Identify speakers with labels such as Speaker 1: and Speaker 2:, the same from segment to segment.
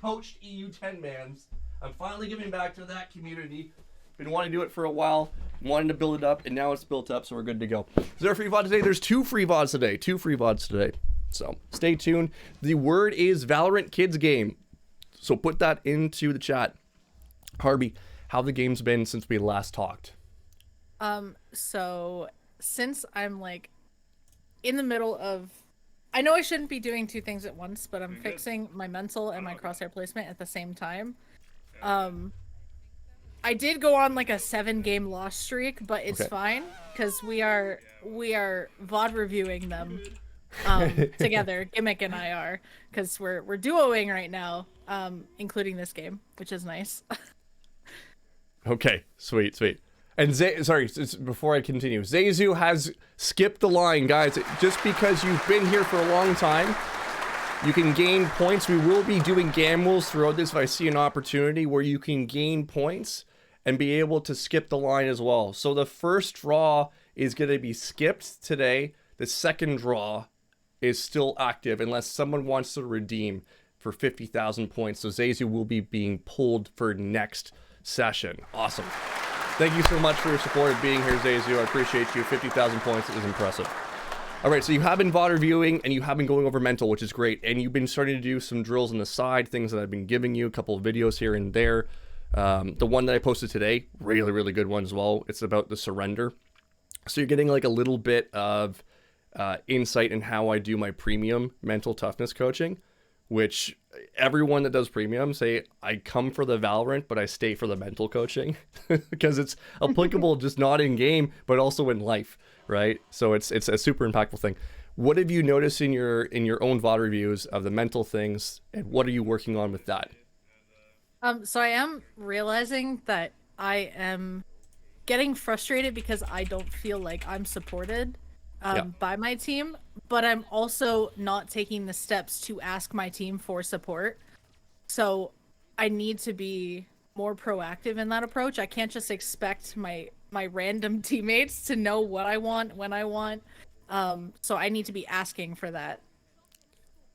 Speaker 1: coached EU 10-mans. I'm finally giving back to that community. Been wanting to do it for a while, wanting to build it up, and now it's built up, so we're good to go. Is there a free VOD today? There's 2 free VODs today. 2 free VODs today. So stay tuned. The word is Valorant Kids Game. So put that into the chat. Harvey, how the game's been since we last talked?
Speaker 2: So since I'm like in the middle of, I know I shouldn't be doing 2 things at once, but I'm fixing my mental and my crosshair placement at the same time. I did go on like a 7-game loss streak, but it's fine because we are VOD reviewing them together. Gimmick and I are, because we're duoing right now, including this game, which is nice.
Speaker 1: Okay, sweet. And before I continue, Zayzu has skipped the line, guys. Just because you've been here for a long time, you can gain points. We will be doing gambles throughout this if I see an opportunity where you can gain points and be able to skip the line as well. So the first draw is going to be skipped today. The second draw is still active unless someone wants to redeem for 50,000 points. So Zayzu will be being pulled for next session. Awesome. Thank you so much for your support and being here, Zayzu. I appreciate you. 50,000 points is impressive. All right, so you have been VOD reviewing and you have been going over mental, which is great. And you've been starting to do some drills on the side, things that I've been giving you, a couple of videos here and there. The one that I posted today, really good one as well. It's about the surrender. So you're getting like a little bit of insight in how I do my premium mental toughness coaching, which everyone that does premium say I come for the Valorant, but I stay for the mental coaching because it's applicable just not in game, but also in life, right? So it's a super impactful thing. What have you noticed in your own VOD reviews of the mental things, and what are you working on with that?
Speaker 2: So I am realizing that I am getting frustrated because I don't feel like I'm supported by my team, but I'm also not taking the steps to ask my team for support. So I need to be more proactive in that approach. I can't just expect my random teammates to know what I want when I want. So I need to be asking for that.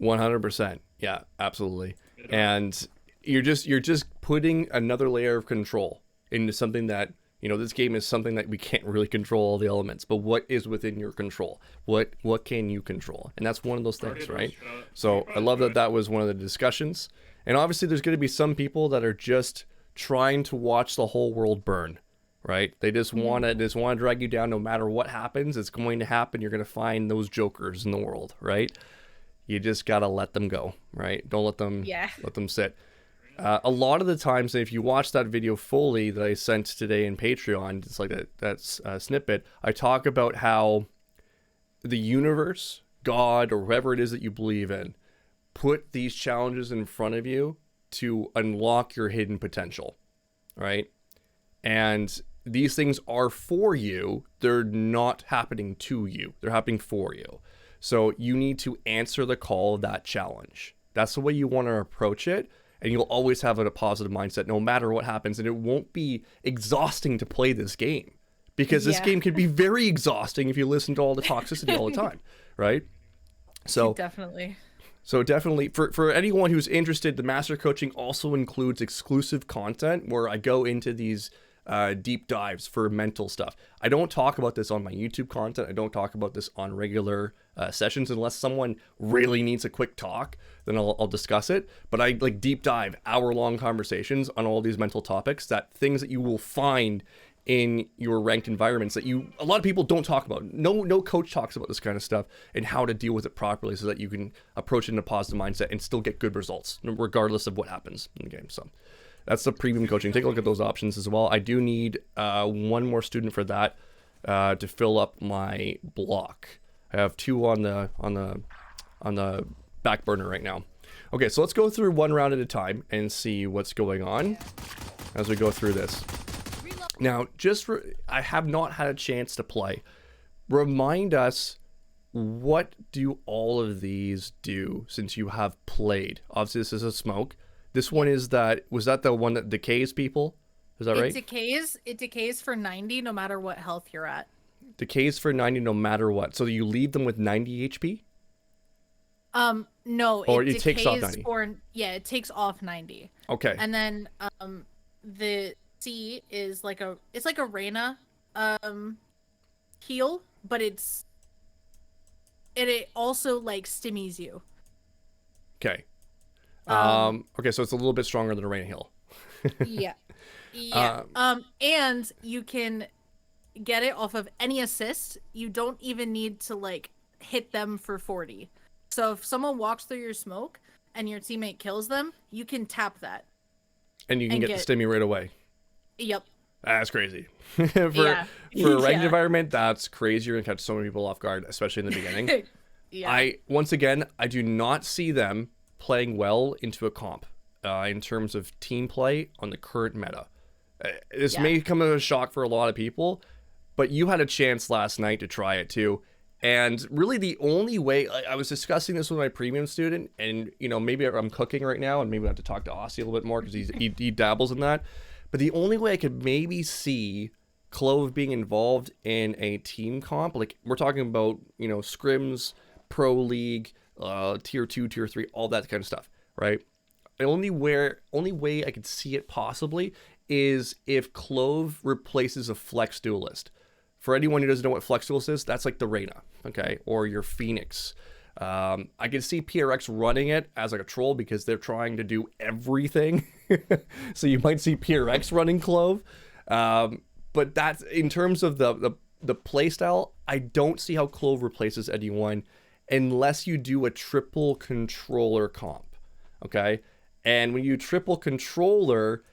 Speaker 1: 100%. Yeah, absolutely. And you're just putting another layer of control into something that, you know, this game is something that we can't really control all the elements, but what is within your control? What can you control? And that's one of those things, right? So I love that was one of the discussions. And obviously there's going to be some people that are just trying to watch the whole world burn, right? They just want to drag you down no matter what happens. It's going to happen. You're going to find those jokers in the world, right? You just got to let them go, right? Don't let them sit. A lot of the times, if you watch that video fully that I sent today in Patreon, it's like that's a snippet, I talk about how the universe, God, or whoever it is that you believe in, put these challenges in front of you to unlock your hidden potential, right? And these things are for you. They're not happening to you. They're happening for you. So you need to answer the call of that challenge. That's the way you want to approach it. And you'll always have a positive mindset no matter what happens. And it won't be exhausting to play this game. Because this game can be very exhausting if you listen to all the toxicity all the time, right? So
Speaker 2: definitely.
Speaker 1: So definitely, for anyone who's interested, the Master Coaching also includes exclusive content where I go into these deep dives for mental stuff. I don't talk about this on my YouTube content. I don't talk about this on regular sessions unless someone really needs a quick talk, then I'll discuss it. But I like deep dive hour-long conversations on all these mental topics, that things that you will find in your ranked environments that a lot of people don't talk about. No coach talks about this kind of stuff and how to deal with it properly so that you can approach it in a positive mindset and still get good results regardless of what happens in the game. So that's the premium coaching. Take a look at those options as well. I do need one more student for that to fill up my block. I have 2 on the back burner right now. Okay, so let's go through one round at a time and see what's going on as we go through this. Now, I have not had a chance to play. Remind us, what do all of these do since you have played? Obviously, this is a smoke. This one was that the one that decays people? Is that right?
Speaker 2: It decays for 90 no matter what health you're at.
Speaker 1: Decays for 90 no matter what. So you leave them with 90 HP?
Speaker 2: No,
Speaker 1: Or
Speaker 2: it
Speaker 1: it takes off
Speaker 2: decays
Speaker 1: 90.
Speaker 2: for it takes off 90.
Speaker 1: Okay.
Speaker 2: And then the C is like it's like a Reyna heal, but it also like stimmies you.
Speaker 1: Okay.
Speaker 2: Um
Speaker 1: Okay, so it's a little bit stronger than a rain heal.
Speaker 2: yeah. Yeah. And you can get it off of any assist. You don't even need to like hit them for 40. So if someone walks through your smoke and your teammate kills them, you can tap that.
Speaker 1: And you can get the stimmy right away.
Speaker 2: Yep.
Speaker 1: That's crazy. for
Speaker 2: Yeah.
Speaker 1: for a ranked
Speaker 2: Yeah.
Speaker 1: environment, that's crazy. You're gonna catch so many people off guard, especially in the beginning.
Speaker 2: Yeah.
Speaker 1: Once again, I do not see them playing well into a comp in terms of team play on the current meta. This may come as a shock for a lot of people, but you had a chance last night to try it too. And really the only way, I was discussing this with my premium student, and you know, maybe I'm cooking right now and maybe I have to talk to Aussie a little bit more because he dabbles in that. But the only way I could maybe see CLOVE being involved in a team comp, like we're talking about, you know, scrims, pro league, tier 2, tier 3, all that kind of stuff, right? The only way I could see it possibly is if CLOVE replaces a flex duelist. For anyone who doesn't know what flex duelist is, that's like the Reyna, okay, or your Phoenix. I can see PRX running it as like a troll because they're trying to do everything. So you might see PRX running CLOVE. But that's in terms of the play style, I don't see how CLOVE replaces anyone unless you do a triple controller comp, okay? And when you triple controller,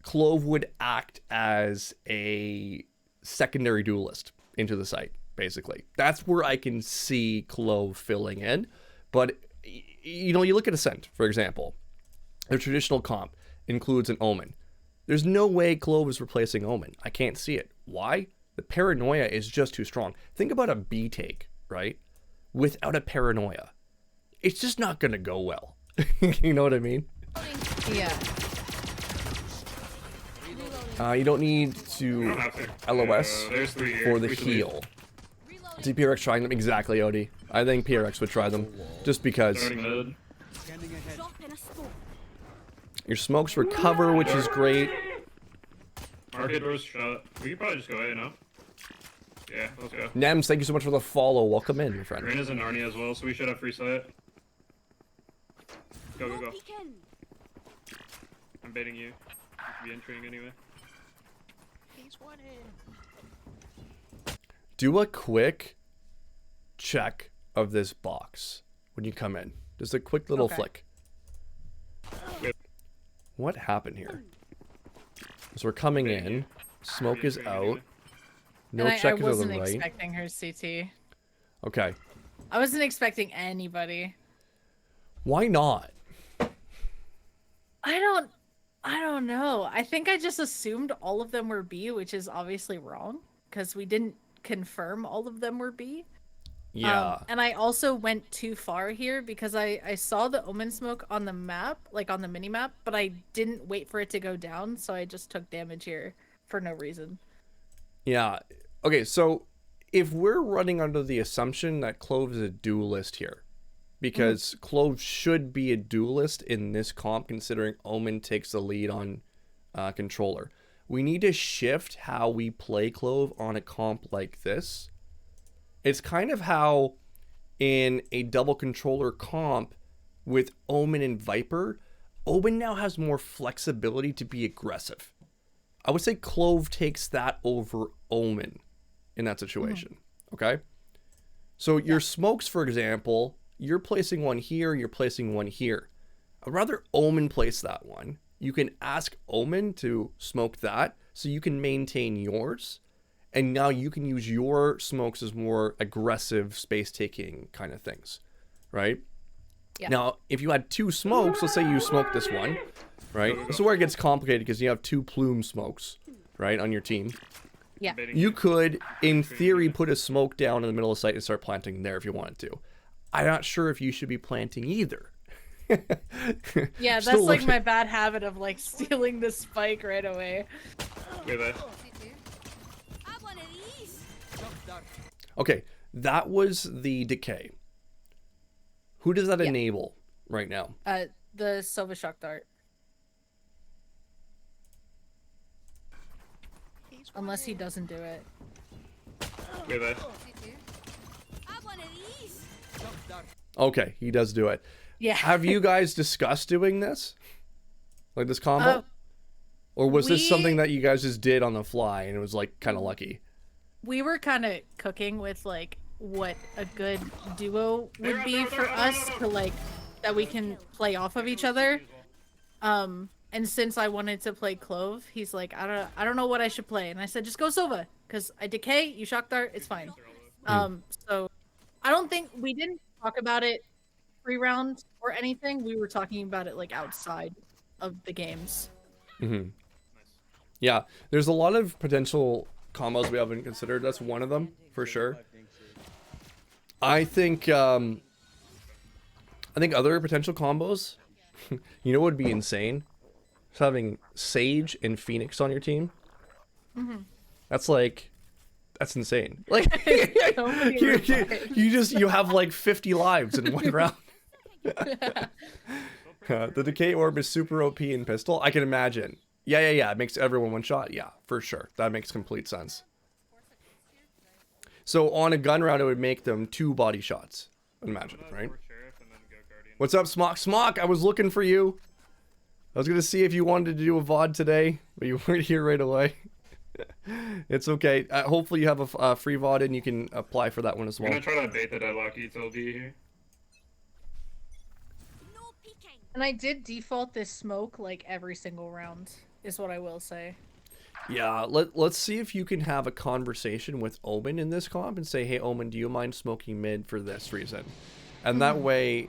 Speaker 1: CLOVE would act as a secondary duelist into the site, basically. That's where I can see CLOVE filling in. But, you know, you look at Ascent, for example. Their traditional comp includes an Omen. There's no way CLOVE is replacing Omen. I can't see it. Why? The paranoia is just too strong. Think about a B take, right? Without a paranoia. It's just not going to go well. You know what I mean?
Speaker 2: Yeah.
Speaker 1: You don't need to LOS for the heal. Is PRX trying them? Exactly, Odie. I think PRX would try them. Just because. Your smokes recover, which is great.
Speaker 3: Market door's shut. We could probably just go A now. Yeah, let's go.
Speaker 1: Nems, thank you so much for the follow. Welcome in, my friend.
Speaker 3: Reyna's in Narnia as well, so we should have free sight. Go, go, go. I'm baiting you. You should be entering anyway.
Speaker 1: Do a quick check of this box when you come in. Just a quick little flick. What happened here? So we're coming in. Smoke is out. No check to the right.
Speaker 2: I wasn't expecting her CT.
Speaker 1: Okay.
Speaker 2: I wasn't expecting anybody.
Speaker 1: Why not?
Speaker 2: I don't know. I think I just assumed all of them were B, which is obviously wrong because we didn't confirm all of them were B.
Speaker 1: Yeah.
Speaker 2: And I also went too far here because I saw the Omen smoke on the map, like on the mini map, but I didn't wait for it to go down, so I just took damage here for no reason.
Speaker 1: Yeah. Okay, so if we're running under the assumption that CLOVE is a duelist here, because CLOVE should be a duelist in this comp, considering Omen takes the lead on controller. We need to shift how we play CLOVE on a comp like this. It's kind of how in a double controller comp with Omen and Viper, Omen now has more flexibility to be aggressive. I would say CLOVE takes that over Omen in that situation. Okay? So your smokes, for example, you're placing one here, you're placing one here. I'd rather Omen place that one. You can ask Omen to smoke that so you can maintain yours. And now you can use your smokes as more aggressive space-taking kind of things, right?
Speaker 2: Yeah.
Speaker 1: Now, if you had two smokes, let's say you smoke this one, right? This is where it gets complicated because you have two plume smokes, right, on your team.
Speaker 2: Yeah.
Speaker 1: You could, in theory, put a smoke down in the middle of the site and start planting there if you wanted to. I'm not sure if you should be planting either.
Speaker 2: Yeah, that's like my bad habit of like stealing the spike right away.
Speaker 1: Okay, that was the decay. Who does that
Speaker 2: Yeah.
Speaker 1: enable right now?
Speaker 2: The Silver Shock Dart. Unless he doesn't do it.
Speaker 3: Wait, that.
Speaker 1: Okay, he does do it.
Speaker 2: Yeah.
Speaker 1: Have you guys discussed doing this? Like this combo? Or was this something that you guys just did on the fly and it was like kind of lucky?
Speaker 2: We were kind of cooking with like what a good duo would be for us to like that we can play off of each other. And since I wanted to play Clove, he's like, I don't know what I should play, and I said just go Sova because I decay, you shock dart, it's fine. So I don't think we didn't talk about it pre-round or anything. We were talking about it like outside of the games.
Speaker 1: Mm-hmm. Yeah, there's a lot of potential combos we haven't considered. That's one of them for sure. I think other potential combos, you know, what would be insane? Just having Sage and Phoenix on your team.
Speaker 2: Mm-hmm.
Speaker 1: That's insane. Like you have like 50 lives in one round. The decay orb is super OP in pistol. I can imagine. Yeah. It makes everyone one shot. Yeah, for sure. That makes complete sense. So on a gun round, it would make them 2 body shots. Imagine, right? What's up, Smock? Smock, I was looking for you. I was going to see if you wanted to do a VOD today, but you weren't here right away. It's okay. Hopefully you have a free VOD and you can apply for that one as well.
Speaker 3: I'm going to try to bait the deadlock ETLD here.
Speaker 2: And I did default this smoke like every single round, is what I will say.
Speaker 1: Yeah, let's see if you can have a conversation with Omen in this comp and say, hey, Omen, do you mind smoking mid for this reason? And that way,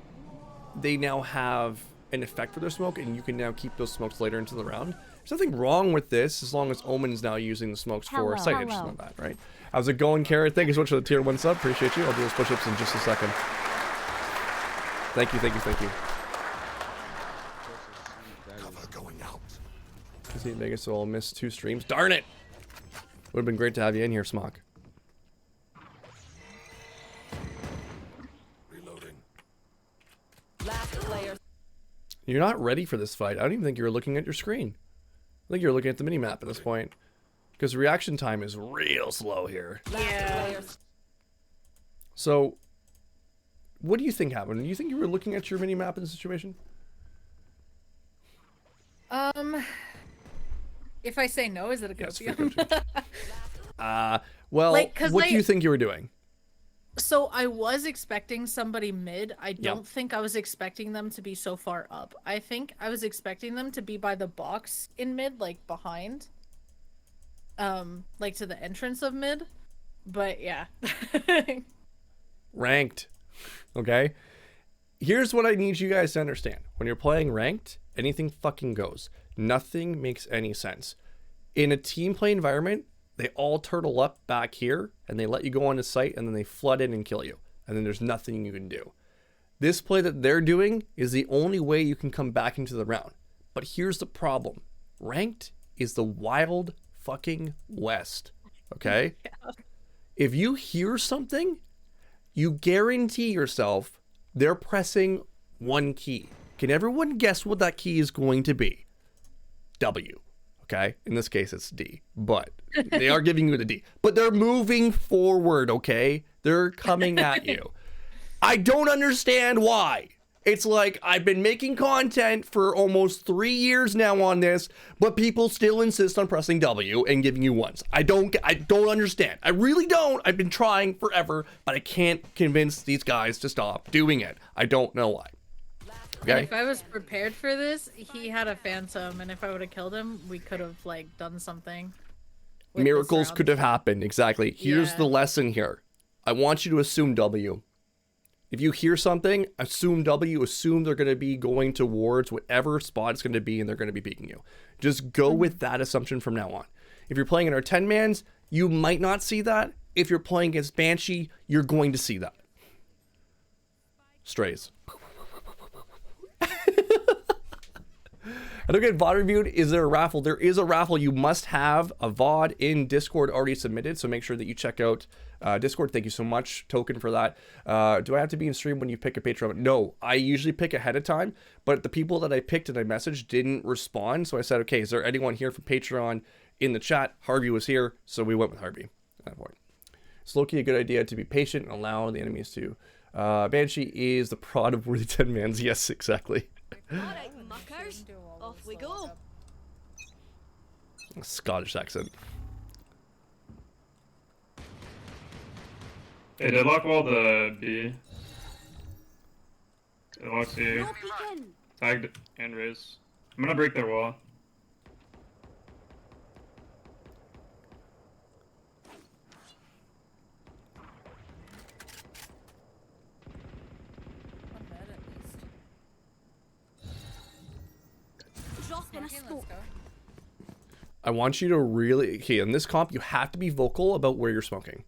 Speaker 1: they now have an effect for their smoke, and you can now keep those smokes later into the round. There's nothing wrong with this, as long as Omen's now using the smokes for sight and all that, right? How's it going, Carrot? Thank you so much for the tier 1 sub. Appreciate you. I'll do those push-ups in just a second. Thank you. See Vegas, so I'll miss 2 streams. Darn it! Would have been great to have you in here, Smock. Reloading. Last player. You're not ready for this fight. I don't even think you were looking at your screen. I think you're looking at the minimap at this point. Because reaction time is real slow here.
Speaker 2: Yeah.
Speaker 1: So, what do you think happened? Do you think you were looking at your minimap in this situation?
Speaker 2: If I say no, is it a good
Speaker 1: Well,
Speaker 2: like,
Speaker 1: what do you think you were doing?
Speaker 2: So I was expecting somebody mid. I don't think I was expecting them to be so far up. I think I was expecting them to be by the box in mid, like behind. Like to the entrance of mid. But yeah.
Speaker 1: Ranked. Okay? Here's what I need you guys to understand. When you're playing ranked, anything fucking goes. Nothing makes any sense. In a team play environment, they all turtle up back here and they let you go on the site and then they flood in and kill you. And then there's nothing you can do. This play that they're doing is the only way you can come back into the round. But here's the problem. Ranked is the wild fucking west. Okay? Yeah. If you hear something, you guarantee yourself they're pressing one key. Can everyone guess what that key is going to be? W. Okay? In this case, it's D. But they are giving you the D. But they're moving forward, okay? They're coming at you. I don't understand why. It's like, I've been making content for almost 3 years now on this, but people still insist on pressing W and giving you ones. I don't understand. I really don't. I've been trying forever, but I can't convince these guys to stop doing it. I don't know why. Okay.
Speaker 2: And if I was prepared for this, he had a phantom, and if I would have killed him, we could have like done something.
Speaker 1: Miracles could have happened. Exactly. Here's the lesson here. I want you to assume W. If you hear something, assume W. Assume they're going to be going towards whatever spot it's going to be, and they're going to be peeking you. Just go with that assumption from now on. If you're playing in our 10-mans, you might not see that. If you're playing against Banshee, you're going to see that. Strays. I don't get VOD reviewed. Is there a raffle? There is a raffle. You must have a VOD in Discord already submitted, so make sure that you check out Discord. Thank you so much, Token, for that. Do I have to be in stream when you pick a Patreon? No, I usually pick ahead of time, but the people that I picked and I messaged didn't respond, so I said, okay, is there anyone here for Patreon in the chat? Harvey was here, so we went with Harvey at that point. It's low-key a good idea to be patient and allow the enemies to. Banshee is the prod of worthy 10 mans. Yes, exactly.
Speaker 4: Alright, muckers, off we go.
Speaker 1: A Scottish accent.
Speaker 3: Hey, they lock wall the B. They lock C.
Speaker 4: No peeking.
Speaker 3: Tagged and raise. I'm gonna break their wall.
Speaker 4: Drop in a
Speaker 2: Okay, let's
Speaker 4: smoke.
Speaker 2: go.
Speaker 1: I want you to really... Okay, in this comp, you have to be vocal about where you're smoking.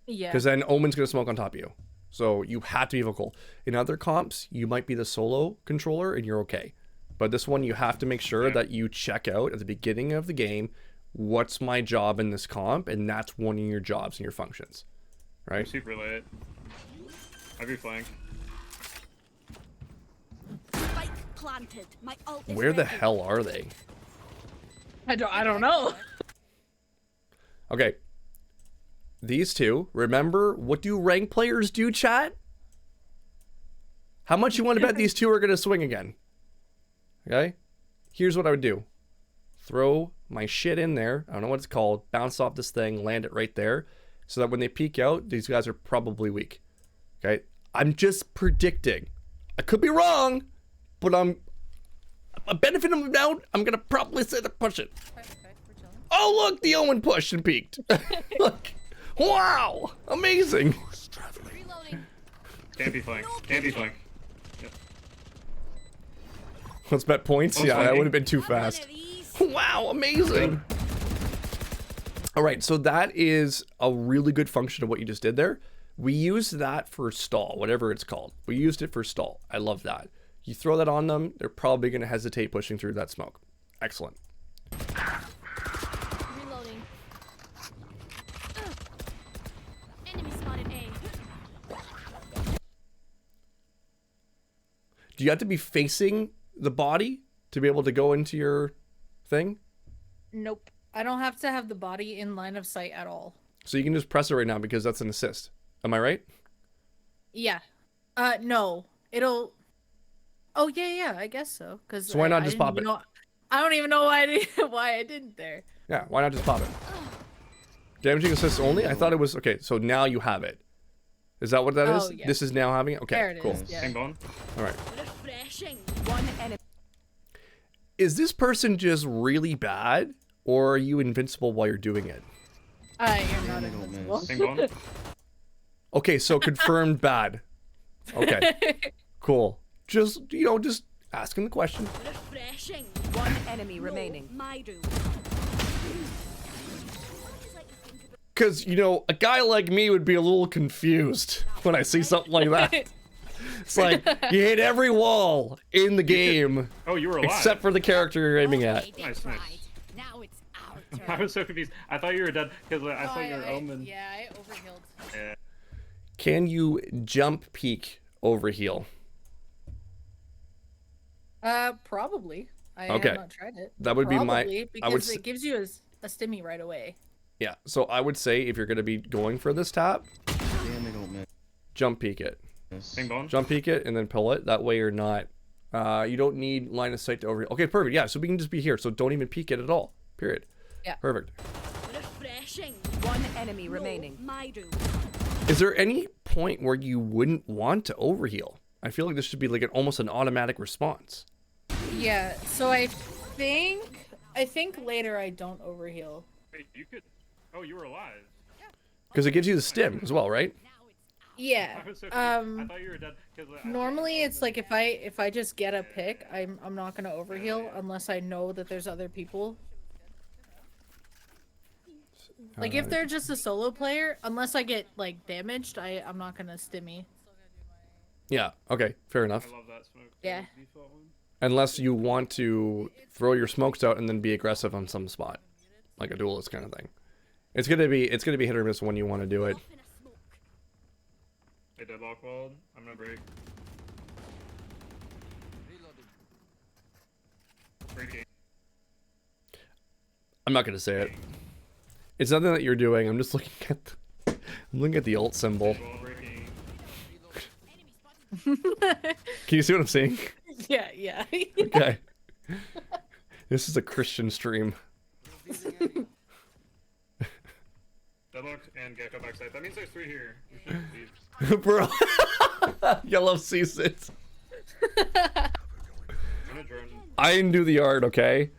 Speaker 2: Yeah.
Speaker 1: Because then Omen's going to smoke on top of you. So you have to be vocal. In other comps, you might be the solo controller and you're okay. But this one, you have to make sure that you check out at the beginning of the game, what's my job in this comp? And that's one of your jobs and your functions.
Speaker 3: I'm
Speaker 1: Right?
Speaker 3: super late. Heavy flank.
Speaker 4: Spike planted. My ult is
Speaker 1: Where the
Speaker 4: ready.
Speaker 1: hell are they?
Speaker 2: I don't know.
Speaker 1: Okay. These two, remember, what do rank players do, chat? How much you want to bet these two are going to swing again? Okay? Here's what I would do. Throw my shit in there. I don't know what it's called. Bounce off this thing, land it right there. So that when they peek out, these guys are probably weak. Okay? I'm just predicting. I could be wrong, but I'm a benefit of the doubt. I'm going to probably say they're pushing.
Speaker 2: Okay, we're chilling.
Speaker 1: Oh, look, the Owen pushed and peeked. Look. Wow, amazing.
Speaker 4: Reloading.
Speaker 3: Can't be flank. Can't be flank.
Speaker 1: Let's bet points.
Speaker 3: Oh,
Speaker 1: Yeah, that
Speaker 3: flanking.
Speaker 1: would have been too
Speaker 4: Have one
Speaker 1: fast.
Speaker 4: of these.
Speaker 1: Wow, amazing. All right, so that is a really good function of what you just did there. We used that for stall, whatever it's called. We used it for stall. I love that. You throw that on them, they're probably going to hesitate pushing through that smoke. Excellent.
Speaker 4: Reloading. Enemy spotted A.
Speaker 1: Do you have to be facing the body to be able to go into your thing?
Speaker 2: Nope. I don't have to have the body in line of sight at all.
Speaker 1: So you can just press it right now because that's an assist. Am I right?
Speaker 2: Yeah. No. It'll. Oh yeah, I guess so. Cause
Speaker 1: So why not
Speaker 2: I
Speaker 1: just
Speaker 2: didn't
Speaker 1: pop
Speaker 2: even
Speaker 1: it?
Speaker 2: know- I don't even know why I did why I didn't there.
Speaker 1: Yeah, why not just pop it? Damaging assists only? I thought it was... Okay, so now you have it. Is that what that is?
Speaker 2: Oh, yeah.
Speaker 1: This is now having it? Okay,
Speaker 2: There it is.
Speaker 1: cool.
Speaker 2: Yeah.
Speaker 3: Hang on.
Speaker 1: All right.
Speaker 4: Refreshing.
Speaker 5: One enemy.
Speaker 1: Is this person just really bad? Or are you invincible while you're doing it?
Speaker 2: You're not invincible.
Speaker 3: Hang on.
Speaker 1: Okay, so confirmed bad. Okay, cool. Just, you know, just asking the question.
Speaker 4: Refreshing.
Speaker 5: One enemy remaining.
Speaker 4: My room.
Speaker 1: Because, you know, a guy like me would be a little confused when I see something like that. It's like, you hit every wall in the game,
Speaker 3: Oh, you were alive.
Speaker 1: except for the character you're aiming at.
Speaker 4: Okay, they
Speaker 3: Nice,
Speaker 4: tried.
Speaker 3: nice.
Speaker 4: Now it's our
Speaker 3: I
Speaker 4: turn.
Speaker 3: was so confused. I thought you were dead because I thought you were Omen.
Speaker 2: Yeah, I overhealed.
Speaker 3: Yeah.
Speaker 1: Can you jump peek over heal?
Speaker 2: Probably. I
Speaker 1: Okay.
Speaker 2: have not tried it.
Speaker 1: That would be my-
Speaker 2: Probably,
Speaker 1: I
Speaker 2: because
Speaker 1: would s-
Speaker 2: it gives you a stimmy right away.
Speaker 1: Yeah, so I would say if you're going to be going for this tap,
Speaker 6: Damn, they don't miss.
Speaker 1: jump peek it.
Speaker 3: Hang on.
Speaker 1: Jump peek it and then pull it. That way you're not, you don't need line of sight to over. Okay, perfect. Yeah, so we can just be here. So don't even peek it at all. Period.
Speaker 2: Yeah.
Speaker 1: Perfect.
Speaker 4: Refreshing.
Speaker 5: One enemy remaining.
Speaker 4: My room.
Speaker 1: Is there any point where you wouldn't want to overheal? I feel like this should be like almost an automatic response.
Speaker 2: Yeah. So I think later I don't overheal.
Speaker 3: Wait, you could. Oh, you were alive.
Speaker 1: Because it gives you the stim as well, right?
Speaker 2: Yeah.
Speaker 3: I was so confused. I
Speaker 2: Um.
Speaker 3: thought you were dead because
Speaker 2: Normally it's like if I just get a pick, I'm not gonna overheal unless I know that there's other people. Like if they're just a solo player, unless I get like damaged, I'm not gonna stimmy.
Speaker 1: Yeah. Okay. Fair enough.
Speaker 3: I love that smoke.
Speaker 2: Yeah.
Speaker 3: Default one.
Speaker 1: Unless you want to throw your smokes out and then be aggressive on some spot, like a duelist kind of thing. It's gonna be hit or miss when you want to do it.
Speaker 4: Off in a smoke.
Speaker 3: Hey, deadlock walled. I'm gonna break. Breaking.
Speaker 1: I'm not gonna say it. It's nothing that you're doing. I'm just looking at the alt symbol.
Speaker 3: Wall breaking.
Speaker 1: Can you see what I'm saying?
Speaker 2: Yeah, yeah.
Speaker 1: Okay. This is a Christian stream.
Speaker 3: Deadlock and Gecko backside. That means there's 3 here. We should leave.
Speaker 1: Bro. Yellow sees it.
Speaker 3: I'm gonna drone.
Speaker 1: I didn't do the art, okay?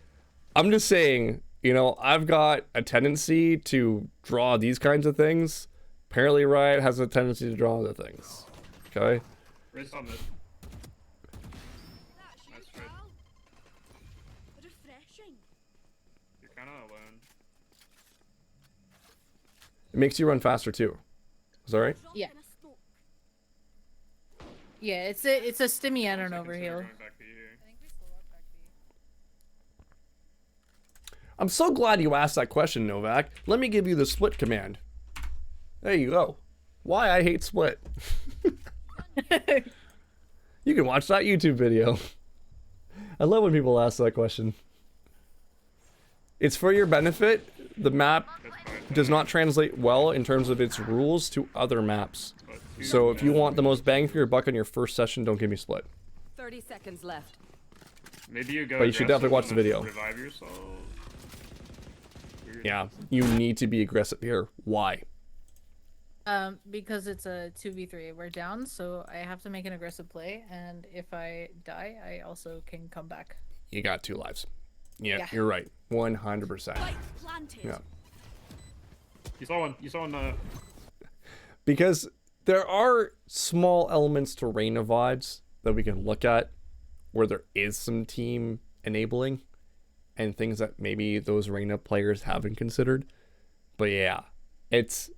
Speaker 1: I'm just saying, you know, I've got a tendency to draw these kinds of things. Apparently Riot has a tendency to draw other things. Okay?
Speaker 3: Race on mid.
Speaker 4: That's you,
Speaker 3: That's right.
Speaker 4: pal. Refreshing.
Speaker 3: You're kinda alone.
Speaker 1: It makes you run faster too. Is that right?
Speaker 4: Drop
Speaker 2: Yeah.
Speaker 4: in a smoke.
Speaker 2: Yeah, it's a stimmy
Speaker 3: Consider
Speaker 2: on over here.
Speaker 3: going back to you.
Speaker 1: I'm so glad you asked that question, Novak. Let me give you the split command. There you go. Why I hate split. You can watch that YouTube video. I love when people ask that question. It's for your benefit. The map
Speaker 3: That's fine.
Speaker 1: does not translate well in terms of its rules to other maps.
Speaker 3: But 2
Speaker 1: So if you want the most bang for your buck on your first session, don't give me split.
Speaker 5: 30 seconds left.
Speaker 3: maybe you go.
Speaker 1: But you should definitely watch
Speaker 3: aggressive
Speaker 1: the
Speaker 3: and
Speaker 1: video.
Speaker 3: then Revive yourself. Weird.
Speaker 1: Yeah, you need to be aggressive here. Why?
Speaker 2: Because it's a 2v3. We're down, so I have to make an aggressive play, and if I die, I also can come back.
Speaker 1: You got 2 lives. Yeah,
Speaker 2: Yeah.
Speaker 1: you're right. 100%.
Speaker 4: Spike planted.
Speaker 1: Yeah.
Speaker 3: You saw one. You saw one.
Speaker 1: Because there are small elements to Reyna vibes that we can look at where there is some team enabling and things that maybe those Reyna players haven't considered. But yeah, it's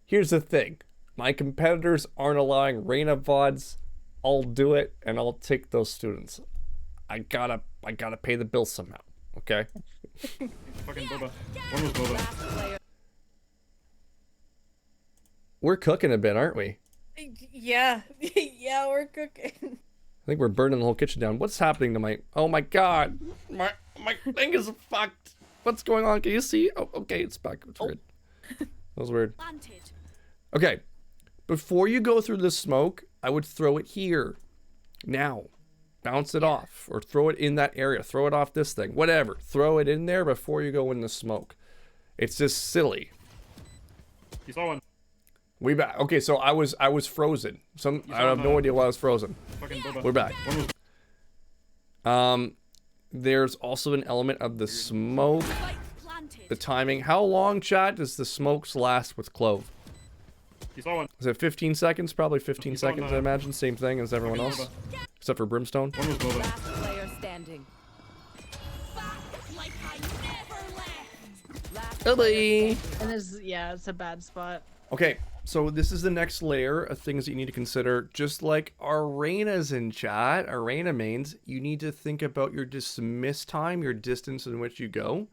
Speaker 1: Here's the thing. My competitors aren't allowing Reyna VODs. I'll do it and I'll take those students. I gotta pay the bill somehow. Okay?
Speaker 3: Fucking Boba. One was Boba.
Speaker 5: Last player.
Speaker 1: We're cooking a bit, aren't we?
Speaker 2: Yeah, yeah, we're cooking.
Speaker 1: I think we're burning the whole kitchen down. What's happening to my... Oh my god. My thing is fucked. What's going on? Can you see? Oh, okay, it's back. It's weird. That was weird.
Speaker 4: Planted.
Speaker 1: Okay. Before you go through the smoke, I would throw it here. Now. Bounce it off. Or throw it in that area. Throw it off this thing. Whatever. Throw it in there before you go in the smoke. It's just silly.
Speaker 3: You saw one.
Speaker 1: We back. Okay, so I was frozen. I have no idea why I was frozen.
Speaker 3: Fucking Boba.
Speaker 1: We're back.
Speaker 3: One was.
Speaker 1: There's also an element of the smoke,
Speaker 4: Spike planted.
Speaker 1: the timing. How long, chat, does the smokes last with Clove?
Speaker 3: You saw one.
Speaker 1: Is it 15 seconds? Probably 15
Speaker 3: He's on
Speaker 1: seconds,
Speaker 3: the-
Speaker 1: I imagine. Same thing as everyone
Speaker 3: Fucking
Speaker 1: else.
Speaker 3: Boba.
Speaker 1: Except for Brimstone.
Speaker 3: One was Boba.
Speaker 5: Last player standing.
Speaker 4: Back like I never left.
Speaker 5: Last
Speaker 1: Bye-bye.
Speaker 5: player standing.
Speaker 2: And it's a bad spot.
Speaker 1: Okay, so this is the next layer of things that you need to consider. Just like Arenas in chat, Arena mains, you need to think about your dismiss time, your distance in which you go.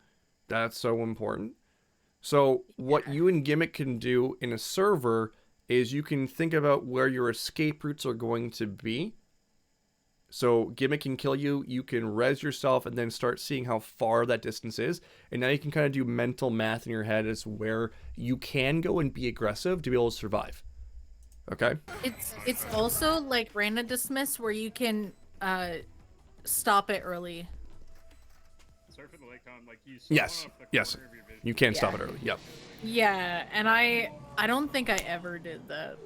Speaker 1: That's so important. So what you and Gimmick can do in a server is you can think about where your escape routes are going to be. So Gimmick can kill you, you can res yourself, and then start seeing how far that distance is. And now you can kind of do mental math in your head as where you can go and be aggressive to be able to survive. Okay?
Speaker 2: It's also like random dismiss where you can stop it early.
Speaker 3: Sorry for the late con. Like you saw
Speaker 1: Yes,
Speaker 3: one off the
Speaker 1: yes.
Speaker 3: corner of your vision.
Speaker 1: You can stop
Speaker 2: Yeah.
Speaker 1: it early. Yep.
Speaker 2: Yeah, and I don't think I ever did that.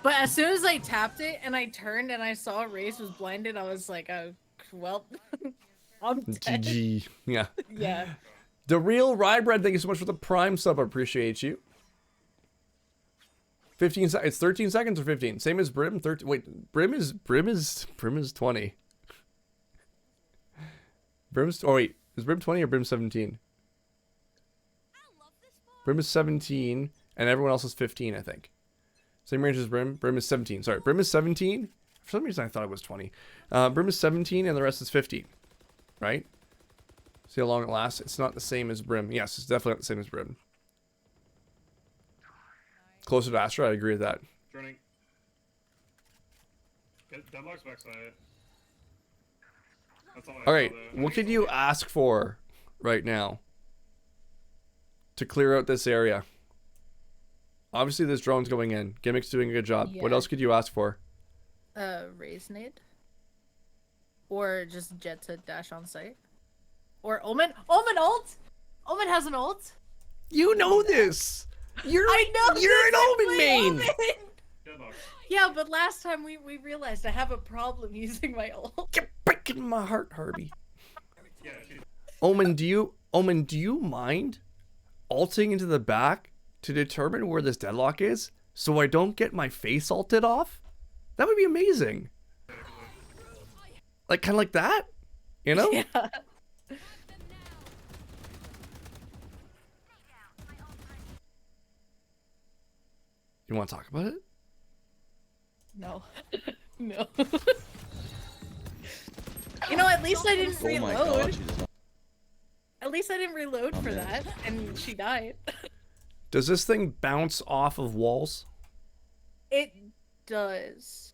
Speaker 2: But as soon as I tapped it and I turned and I saw Race was blinded, I was like, oh, well, I'm dead.
Speaker 1: GG. Yeah.
Speaker 2: Yeah.
Speaker 1: The real Rybread, thank you so much for the Prime sub. I appreciate you. 15 seconds. It's 13 seconds or 15? Same as Brim. 13. Wait, Brim is 20. Brim's. Oh wait, is Brim 20 or Brim 17?
Speaker 4: I love this part.
Speaker 1: Brim is 17, and everyone else is 15, I think. Same range as Brim. Brim is 17. Sorry, Brim is 17. For some reason, I thought it was 20. Brim is 17, and the rest is 15. Right? See how long it lasts? It's not the same as Brim. Yes, it's definitely not the same as Brim. Closer to Astra, I agree with that.
Speaker 3: Joining. Get Deadlock's backside. That's all I
Speaker 1: All right,
Speaker 3: saw, though.
Speaker 1: what could you ask for right now to clear out this area? Obviously, this drone's going in. Gimmick's doing a good job. What
Speaker 2: Yeah.
Speaker 1: else could you ask for?
Speaker 2: Raise nade. Or just jet to dash on site. Or Omen. Omen ult! Omen has an ult.
Speaker 1: You know this. You're
Speaker 2: I know
Speaker 1: you're
Speaker 2: this,
Speaker 1: an
Speaker 2: I
Speaker 1: Omen
Speaker 2: play
Speaker 1: main.
Speaker 2: Omen!
Speaker 3: Deadlock.
Speaker 2: Yeah, but last time we realized I have a problem using my ult.
Speaker 1: You're breaking my heart, Harvey.
Speaker 3: Yeah, she's
Speaker 1: Omen, do you mind ulting into the back to determine where this deadlock is, so I don't get my face ulted off? That would be amazing. Like kind of like that, you know?
Speaker 2: Yeah.
Speaker 1: You want to talk about it?
Speaker 2: No. No. You know, at least I didn't
Speaker 6: Oh my
Speaker 2: reload.
Speaker 6: god, she does not.
Speaker 2: At least I didn't reload for
Speaker 6: man.
Speaker 2: that, and she died.
Speaker 1: Does this thing bounce off of walls?
Speaker 2: It does.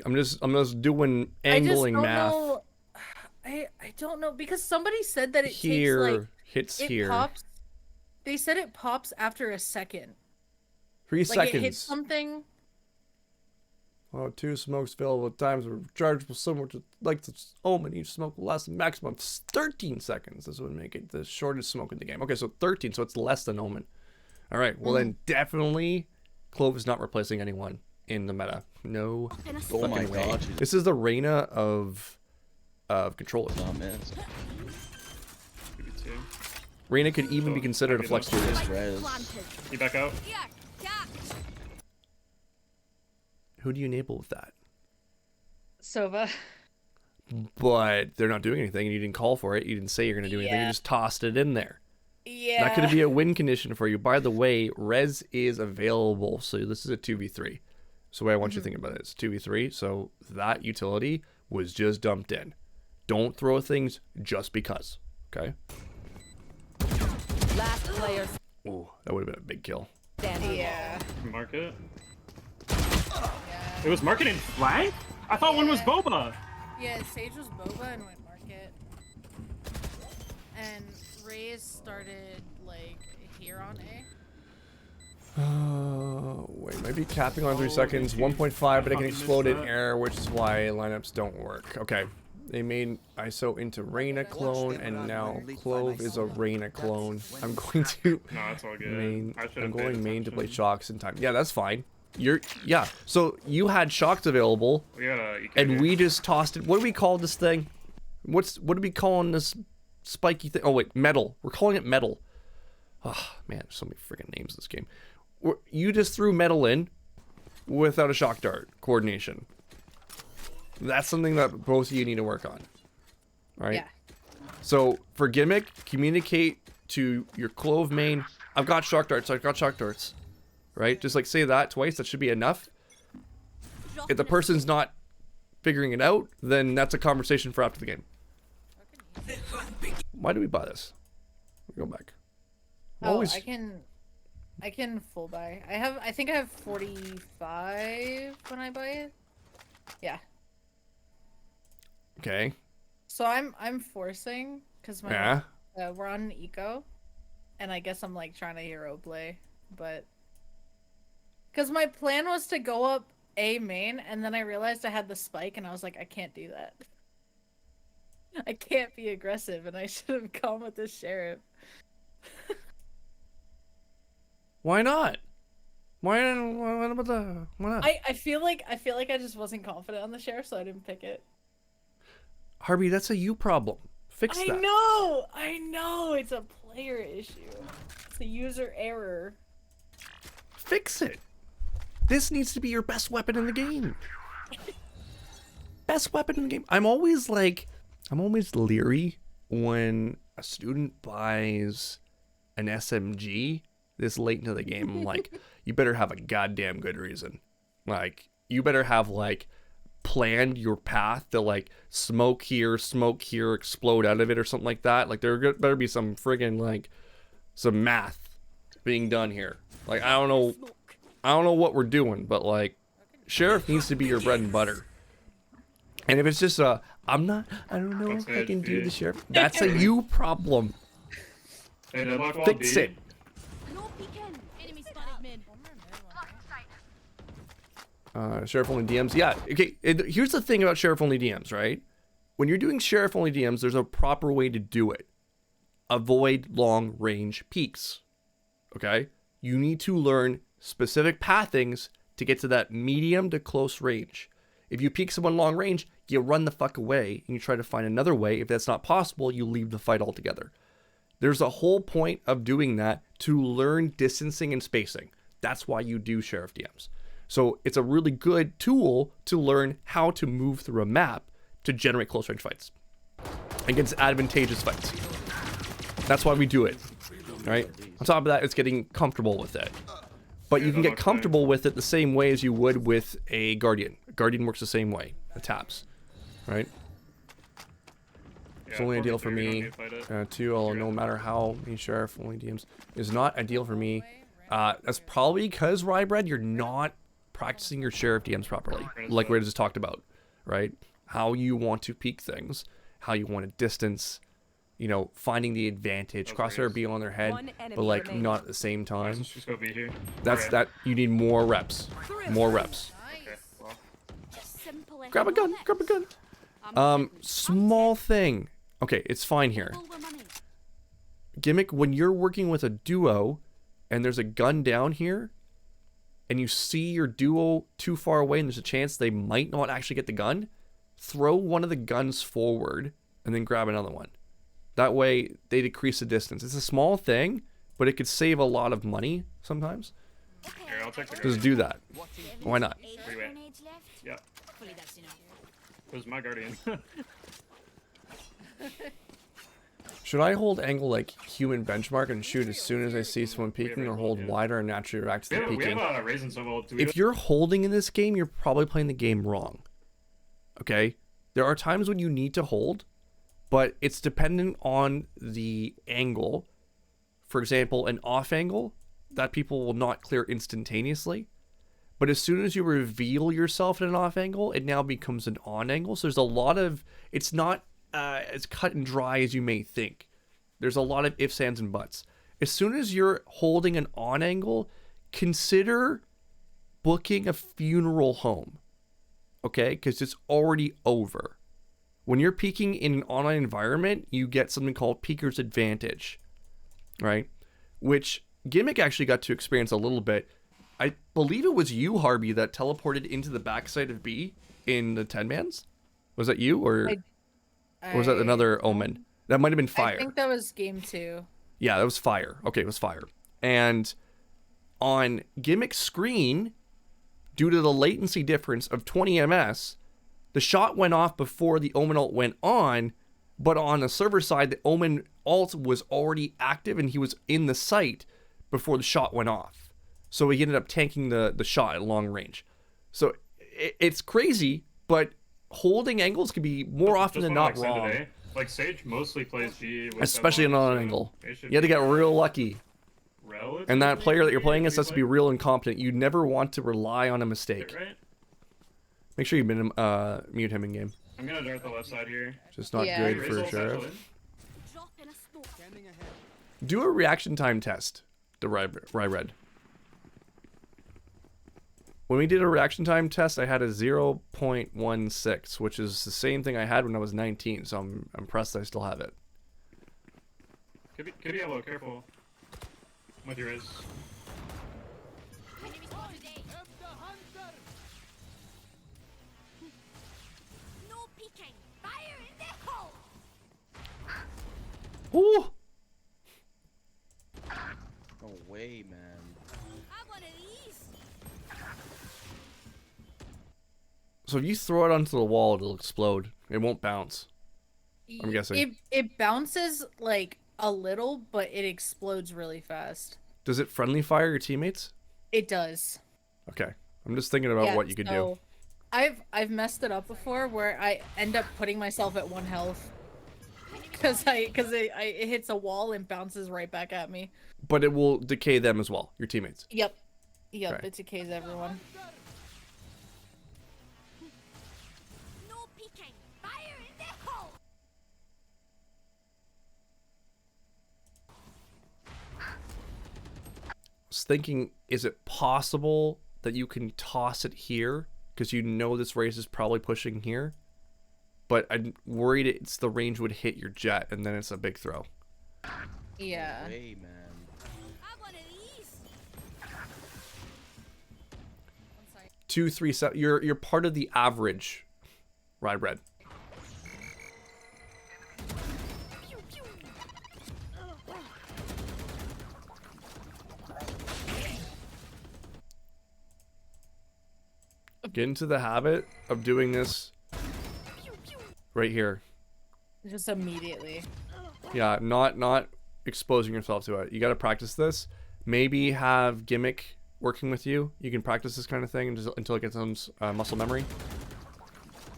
Speaker 1: I'm just doing
Speaker 2: I just
Speaker 1: angling
Speaker 2: don't
Speaker 1: math.
Speaker 2: know. I don't know because somebody said that it
Speaker 1: Here
Speaker 2: takes like
Speaker 1: hits
Speaker 2: it
Speaker 1: here.
Speaker 2: pops. They said it pops after a second.
Speaker 1: 3
Speaker 2: Like
Speaker 1: seconds.
Speaker 2: it hits something.
Speaker 1: Oh, 2 smokes available at times are rechargeable similar to like the Omen. Each smoke will last a maximum of 13 seconds. This would make it the shortest smoke in the game. Okay, so 13, so it's less than Omen. All right, well then definitely Clove is not replacing anyone in the meta. No
Speaker 6: Oh my
Speaker 1: fucking way.
Speaker 6: god, she does
Speaker 1: This is the Reyna of controllers.
Speaker 6: not miss.
Speaker 3: BB2.
Speaker 1: Reyna could even be considered a flex tier.
Speaker 6: This res.
Speaker 4: Planted.
Speaker 3: You back out?
Speaker 4: Yeah, catch.
Speaker 1: Who do you enable with that?
Speaker 2: Sova.
Speaker 1: But they're not doing anything, and you didn't call for it. You didn't say you're going to do anything. You
Speaker 2: Yeah.
Speaker 1: just tossed it in there.
Speaker 2: Yeah.
Speaker 1: That could be a win condition for you. By the way, res is available, so this is a 2v3. So the way I want you to think about it, it's 2v3, so that utility was just dumped in. Don't throw things just because, okay?
Speaker 5: Last player
Speaker 1: Ooh, that would have been a big kill.
Speaker 5: standing.
Speaker 2: Yeah.
Speaker 3: Market. It was market in flag? I thought one was boba.
Speaker 2: Yeah, Sage was boba and went market. And Raze started like here on A.
Speaker 1: Wait, might be capping on 3 seconds. 1.5, but it can explode in air, which is why lineups don't work. Okay. They made ISO into Reyna clone, and now Clove is a Reyna clone. I'm going to
Speaker 3: No, that's all good.
Speaker 1: main.
Speaker 3: I should've
Speaker 1: I'm
Speaker 3: paid
Speaker 1: going main to play
Speaker 3: attention.
Speaker 1: shocks in time. Yeah, that's fine. Yeah. So you had shocks available,
Speaker 3: We got a EKD.
Speaker 1: and we just tossed it. What do we call this thing? What are we calling this spiky thing? Oh wait, metal. We're calling it metal. Oh man, there's so many freaking names in this game. You just threw metal in without a shock dart coordination. That's something that both of you need to work on. All right.
Speaker 2: Yeah.
Speaker 1: So for gimmick, communicate to your Clove main. I've got shock darts. I've got shock darts. Right? Just like say that twice. That should be enough. If the person's not figuring it out, then that's a conversation for after the game. Why do we buy this? Go back. I'm
Speaker 2: Oh,
Speaker 1: always-
Speaker 2: I can full buy. I think I have 45 when I buy it. Yeah.
Speaker 1: Okay.
Speaker 2: So I'm forcing because my
Speaker 1: Yeah.
Speaker 2: we're on an eco, and I guess I'm like trying to hero play, but because my plan was to go up A main, and then I realized I had the spike, and I was like, I can't do that. I can't be aggressive, and I should have gone with the sheriff.
Speaker 1: Why not? Why about the? Why not?
Speaker 2: I feel like I just wasn't confident on the sheriff, so I didn't pick it.
Speaker 1: Harvey, that's a you problem. Fix
Speaker 2: I
Speaker 1: that.
Speaker 2: know, it's a player issue. It's a user error.
Speaker 1: Fix it. This needs to be your best weapon in the game. Best weapon in the game. I'm always leery when a student buys an SMG this late into the game. I'm like, you better have a goddamn good reason. Like, you better have like planned your path to like smoke here, explode out of it or something like that. Like better be some friggin' like some math being done here. Like I don't know what we're doing, but like sheriff needs to be your bread and butter. And if it's just I don't know if I can do the sheriff. That's a you problem.
Speaker 3: Hey, deadlock wall
Speaker 1: Fix
Speaker 3: B.
Speaker 1: it.
Speaker 4: No peeking. Enemy spotted mid.
Speaker 1: Sheriff only DMs. Yeah. Okay. Here's the thing about sheriff only DMs, right? When you're doing sheriff only DMs, there's a proper way to do it. Avoid long range peaks. Okay. You need to learn specific pathings to get to that medium to close range. If you peek someone long range, you run the fuck away and you try to find another way. If that's not possible, you leave the fight altogether. There's a whole point of doing that to learn distancing and spacing. That's why you do sheriff DMs. So it's a really good tool to learn how to move through a map to generate close range fights against advantageous fights. That's why we do it, right? On top of that, it's getting comfortable with it. But you can get comfortable with it the same way as you would with a Guardian. A Guardian works the same way. It taps, right? It's only ideal for me. 2, although no matter how many sheriff only DMs is not ideal for me. That's probably because Rybread, you're not practicing your sheriff DMs properly, like we just talked about, right? How you want to peek things, how you want to distance, you know, finding the advantage. Crosshair be on their head, but like not at the same time.
Speaker 3: Just go B here.
Speaker 1: That's that. You need more reps. More reps.
Speaker 3: Okay, well.
Speaker 4: Simple.
Speaker 1: Grab a gun. Grab a gun. Small thing. Okay, it's fine here. Gimmick, when you're working with a duo and there's a gun down here and you see your duo too far away and there's a chance they might not actually get the gun, throw one of the guns forward and then grab another one. That way they decrease the distance. It's a small thing, but it could save a lot of money sometimes.
Speaker 3: Here, I'll take the
Speaker 1: Just do that. Why not?
Speaker 3: Where you at? Yeah. It was my Guardian.
Speaker 1: Should I hold angle like human benchmark and shoot as soon as I see someone peeking, or hold wider and naturally react to the
Speaker 3: we
Speaker 1: peeking?
Speaker 3: have Raisin Symbol.
Speaker 1: If you're holding in this game, you're probably playing the game wrong. Okay? There are times when you need to hold, but it's dependent on the angle. For example, an off angle that people will not clear instantaneously. But as soon as you reveal yourself in an off angle, it now becomes an on angle. So there's a lot of, it's not as cut and dry as you may think. There's a lot of ifs, ands, and buts. As soon as you're holding an on angle, consider booking a funeral home. Okay? Because it's already over. When you're peeking in an online environment, you get something called peeker's advantage. Right? Which Gimmick actually got to experience a little bit. I believe it was you, Harvey, that teleported into the backside of B in the 10-mans. Was that you, or was that another Omen? That might have been Fire.
Speaker 2: I think that was game 2.
Speaker 1: Yeah, that was Fire. Okay, it was Fire. And on Gimmick's screen, due to the latency difference of 20 ms, the shot went off before the Omen ult went on, but on the server side, the Omen ult was already active and he was in the site before the shot went off. So he ended up tanking the shot at long range. So it's crazy, but holding angles can be more often than not wrong.
Speaker 3: Today, like Sage mostly plays B, with
Speaker 1: especially on an angle.
Speaker 3: They should
Speaker 1: You had to get real lucky.
Speaker 3: relatively
Speaker 1: And that player that you're playing against
Speaker 3: easily
Speaker 1: has to be real incompetent. You never want to rely on a mistake.
Speaker 3: right?
Speaker 1: Make sure you mute him in game.
Speaker 3: I'm gonna dart the left side here.
Speaker 1: Just not
Speaker 2: Yeah.
Speaker 1: good
Speaker 3: Raise
Speaker 1: for
Speaker 3: ult
Speaker 1: Sheriff.
Speaker 3: actually.
Speaker 4: Drop in a smoke.
Speaker 1: Do a reaction time test, the Rybread. When we did a reaction time test, I had a 0.16, which is the same thing I had when I was 19, so I'm impressed I still have it.
Speaker 3: Could be yellow, careful. With your Riz.
Speaker 4: Enemy spotted A. No peeking. Fire in the hole.
Speaker 1: Ooh!
Speaker 6: No way, man.
Speaker 4: Have one of these.
Speaker 1: So if you throw it onto the wall, it'll explode. It won't bounce. I'm guessing.
Speaker 2: It bounces like a little, but it explodes really fast.
Speaker 1: Does it friendly fire your teammates?
Speaker 2: It does.
Speaker 1: Okay. I'm just thinking about
Speaker 2: Yeah,
Speaker 1: what you could do.
Speaker 2: I've messed it up before where I end up putting myself at 1 health because it hits a wall and bounces right back at me.
Speaker 1: But it will decay them as well, your teammates.
Speaker 2: Yep,
Speaker 1: Okay.
Speaker 2: it decays everyone.
Speaker 4: No peeking. Fire in the hole.
Speaker 1: I was thinking, is it possible that you can toss it here? Because you know this race is probably pushing here. But I'm worried it's the range would hit your jet, and then it's a big throw.
Speaker 2: Yeah.
Speaker 6: No way, man.
Speaker 4: Have one of these.
Speaker 1: 2, 3, 7. You're part of the average. Rye bread.
Speaker 4: Pew pew.
Speaker 1: Get into the habit of doing this
Speaker 4: Pew pew.
Speaker 1: right here.
Speaker 2: Just immediately.
Speaker 1: Yeah, not exposing yourself to it. You got to practice this. Maybe have Gimmick working with you. You can practice this kind of thing until it gets some muscle memory.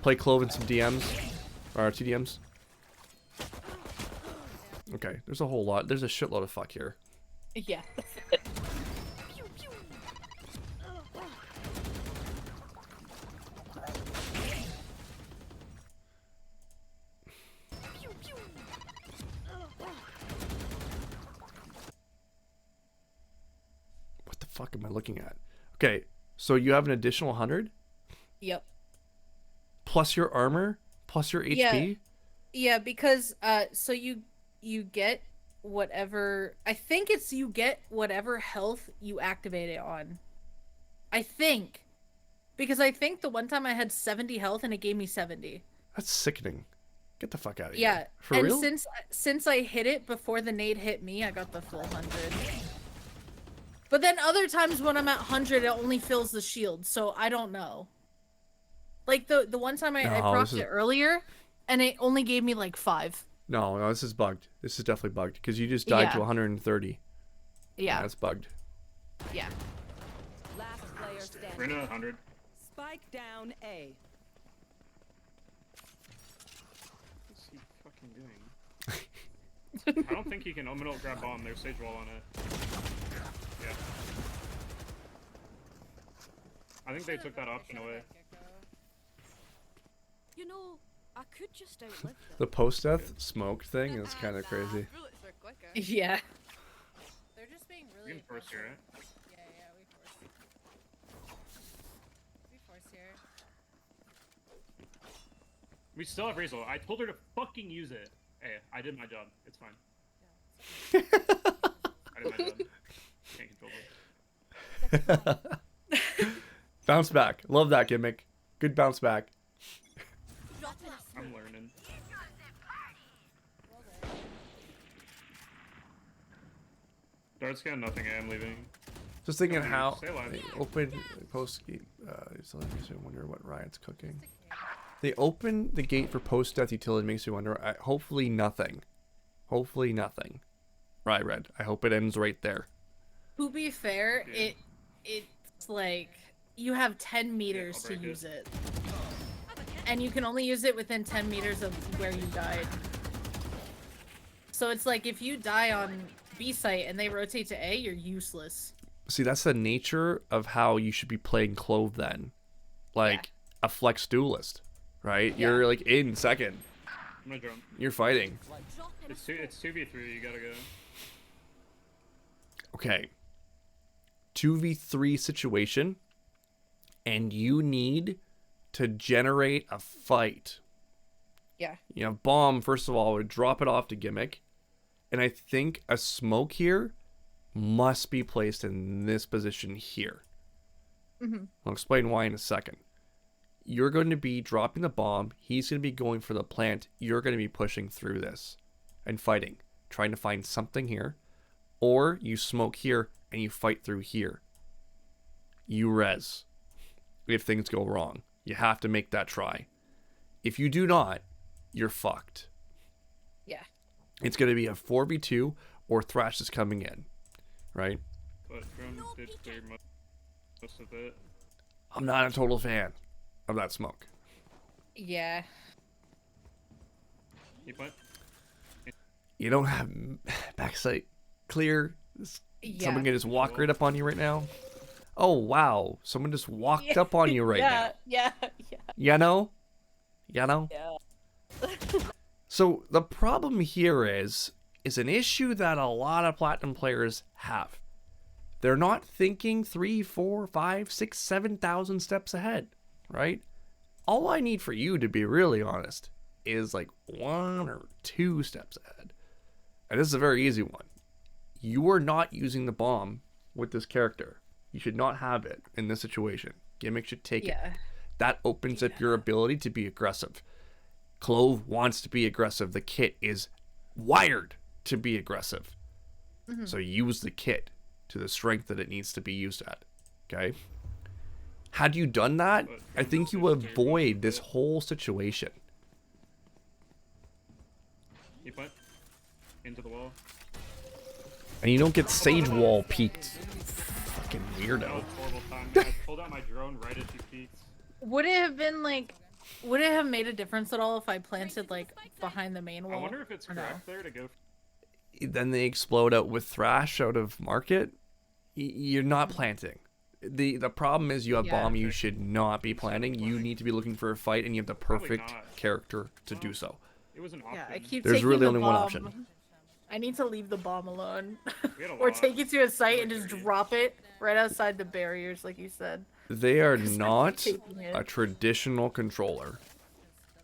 Speaker 1: Play Clove in some DMs or TDMs. Okay, there's a whole lot. There's a shitload of fuck here.
Speaker 2: Yeah.
Speaker 4: Pew pew. Pew pew.
Speaker 1: What the fuck am I looking at? Okay, so you have an additional 100
Speaker 2: Yep.
Speaker 1: plus your armor plus your HP.
Speaker 2: Yeah, because so you get whatever, I think it's you get whatever health you activate it on. I think. Because I think the one time I had 70 health and it gave me 70.
Speaker 1: That's sickening. Get the fuck out of
Speaker 2: Yeah.
Speaker 1: here. For
Speaker 2: and
Speaker 1: real?
Speaker 2: since I hit it before the nade hit me, I got the full 100. But then other times when I'm at 100, it only fills the shield, so I don't know. Like the one time I
Speaker 1: No,
Speaker 2: procced
Speaker 1: this is-
Speaker 2: it earlier, and it only gave me like 5.
Speaker 1: No, this is bugged. This is definitely bugged because you just died to
Speaker 2: Yeah.
Speaker 1: 130.
Speaker 2: Yeah.
Speaker 1: That's bugged.
Speaker 2: Yeah.
Speaker 5: Last player standing.
Speaker 3: We're in 100.
Speaker 5: Spike down A.
Speaker 3: What's he fucking doing? I don't think he can omen ult grab bomb. There's sage wall on it. Yeah. I think they took that option away.
Speaker 4: You know, I could just outlive them.
Speaker 1: The post-death smoke thing is kind of crazy.
Speaker 4: Bullets are quicker.
Speaker 2: Yeah. They're just being
Speaker 3: We
Speaker 2: really
Speaker 3: can force here, right?
Speaker 2: Yeah, we force. We force here.
Speaker 3: We still have Razor. I told her to fucking use it. Hey, I did my job. It's fine. I did my job. Can't control it.
Speaker 1: Bounce back. Love that gimmick. Good bounce back.
Speaker 4: Dropping a
Speaker 3: I'm learning. Dart scan, nothing. I'm leaving.
Speaker 1: Just thinking
Speaker 3: Stay
Speaker 1: how
Speaker 3: alive.
Speaker 1: they open post gate. So it makes me wonder what Riot's cooking. They open the gate for post-death utility. Makes me wonder. Hopefully nothing. Hopefully nothing. Right, Red. I hope it ends right there.
Speaker 2: To be fair,
Speaker 3: Yeah.
Speaker 2: it's like you have 10 meters
Speaker 3: I'll
Speaker 2: to
Speaker 3: break it.
Speaker 2: use it. And you can only use it within 10 meters of where you died. So it's like if you die on B site and they rotate to A, you're useless.
Speaker 1: See, that's the nature of how you should be playing Clove then. Like a flex duelist, right?
Speaker 2: Yeah.
Speaker 1: You're like in second.
Speaker 3: I'm gonna jump.
Speaker 1: You're fighting.
Speaker 4: dropping a
Speaker 3: It's 2v3. You gotta go.
Speaker 1: Okay. 2v3 situation. And you need to generate a fight.
Speaker 2: Yeah.
Speaker 1: You know, bomb, first of all, would drop it off to Gimmick. And I think a smoke here must be placed in this position here.
Speaker 2: Mm-hmm.
Speaker 1: I'll explain why in a second. You're going to be dropping the bomb. He's going to be going for the plant. You're going to be pushing through this and fighting, trying to find something here. Or you smoke here and you fight through here. You res if things go wrong. You have to make that try. If you do not, you're fucked.
Speaker 2: Yeah.
Speaker 1: It's going to be a 4v2 or Thrash is coming in, right?
Speaker 3: But Drone did clear most of it.
Speaker 1: I'm not a total fan. of that smoke.
Speaker 2: Yeah.
Speaker 3: Keep it.
Speaker 1: You don't have backside clear.
Speaker 2: Yeah.
Speaker 1: Someone can just walk right up on you right now. Oh wow! Someone just walked up on you right now.
Speaker 2: Yeah.
Speaker 1: You know? You know?
Speaker 2: Yeah.
Speaker 1: So the problem here is an issue that a lot of Platinum players have. They're not thinking 3, 4, 5, 6, 7,000 steps ahead, right? All I need for you, to be really honest, is like 1 or 2 steps ahead. And this is a very easy one. You are not using the bomb with this character. You should not have it in this situation. Gimmick should take it. That opens up your ability to be aggressive. Clove wants to be aggressive. The kit is wired to be aggressive. So use the kit to the strength that it needs to be used at. Okay? Had you done that, I think you avoid this whole situation.
Speaker 3: Keep it. Into the wall.
Speaker 1: And you don't get Sage Wall peaked. Fucking
Speaker 3: That was
Speaker 1: weirdo.
Speaker 3: a horrible time. I pulled out my drone right as you peeked.
Speaker 2: Would it have been like? Would it have made a difference at all if I planted like behind the main wall?
Speaker 3: I wonder if it's
Speaker 2: or no?
Speaker 3: correct there to go.
Speaker 1: Then they explode out with Thrash out of market. You're not planting. The problem is you have
Speaker 2: Yeah.
Speaker 1: bomb you should not be planting. You need to be looking for a fight, and you have the perfect
Speaker 3: not.
Speaker 1: character to do so.
Speaker 3: It was an option.
Speaker 2: Yeah, I keep
Speaker 1: There's
Speaker 2: taking
Speaker 1: really
Speaker 2: the
Speaker 1: only one
Speaker 2: bomb.
Speaker 1: option.
Speaker 2: I need to leave the bomb alone.
Speaker 3: We had a
Speaker 2: Or
Speaker 3: lot.
Speaker 2: take it to a site and just drop it right outside the barriers, like you said.
Speaker 1: They are not
Speaker 2: taking it.
Speaker 1: a traditional controller.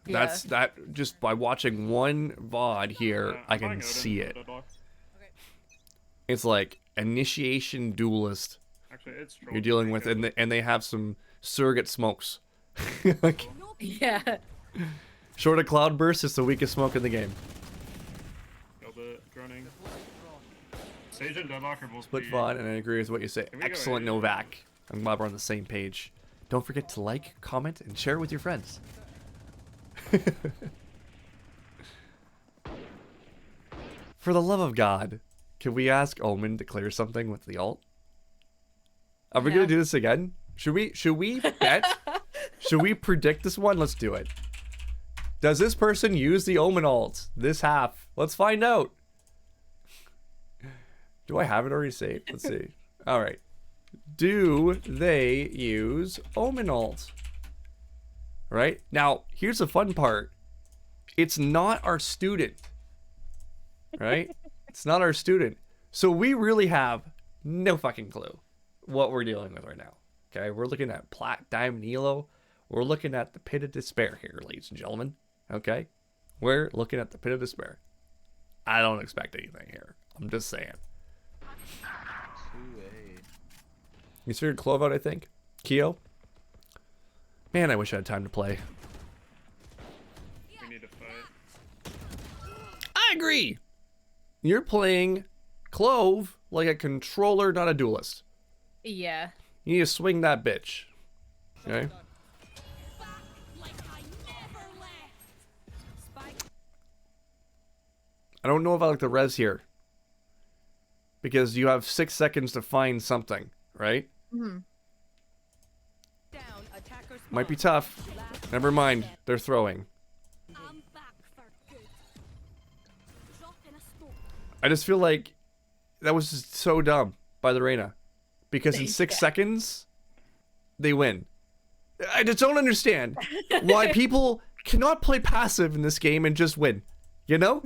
Speaker 2: Yeah.
Speaker 1: That's that. Just by watching one VOD here,
Speaker 3: Yeah,
Speaker 1: I
Speaker 3: I'm
Speaker 1: can
Speaker 3: buying
Speaker 1: see
Speaker 3: Odin,
Speaker 1: it.
Speaker 3: Deadlock.
Speaker 1: It's like initiation duelist
Speaker 3: Actually, it's
Speaker 1: you're dealing with, and they have some surrogate smokes. Like,
Speaker 2: Yeah.
Speaker 1: short of Cloudburst, it's the weakest smoke in the game.
Speaker 3: Killed it. Droning. Sage and Deadlock are both
Speaker 1: Split
Speaker 3: B.
Speaker 1: VOD, and I agree with what you say.
Speaker 3: Can we go
Speaker 1: Excellent,
Speaker 3: A?
Speaker 1: Novak. I'm glad we're on the same page. Don't forget to like, comment, and share with your friends. For the love of God, can we ask Omen to clear something with the ult? Are we gonna do this again? Should we bet? Should we predict this one? Let's do it. Does this person use the Omen ult this half? Let's find out. Do I have it already saved? Let's see. All right. Do they use Omen ult? Right? Now, here's the fun part. It's not our student. Right? It's not our student. So we really have no fucking clue what we're dealing with right now. Okay? We're looking at Plat, Diamond, Elo. We're looking at the pit of despair here, ladies and gentlemen. Okay? We're looking at the pit of despair. I don't expect anything here. I'm just saying.
Speaker 6: 2A.
Speaker 1: You figured Clove out, I think. Keo? Man, I wish I had time to play.
Speaker 3: We need to fight.
Speaker 1: I agree! You're playing Clove like a controller, not a duelist.
Speaker 2: Yeah.
Speaker 1: You need to swing that bitch. Okay?
Speaker 4: Back like I never left.
Speaker 5: Spike
Speaker 1: I don't know if I like the res here. Because you have 6 seconds to find something, right?
Speaker 5: down. Attacker
Speaker 1: Might be
Speaker 5: spawn.
Speaker 1: tough. Never mind. They're throwing.
Speaker 4: I'm back for good. Drop in a smoke.
Speaker 1: I just feel like that was just so dumb by the Reyna. Because in 6 seconds, they win. I just don't understand why people cannot play passive in this game and just win. You know?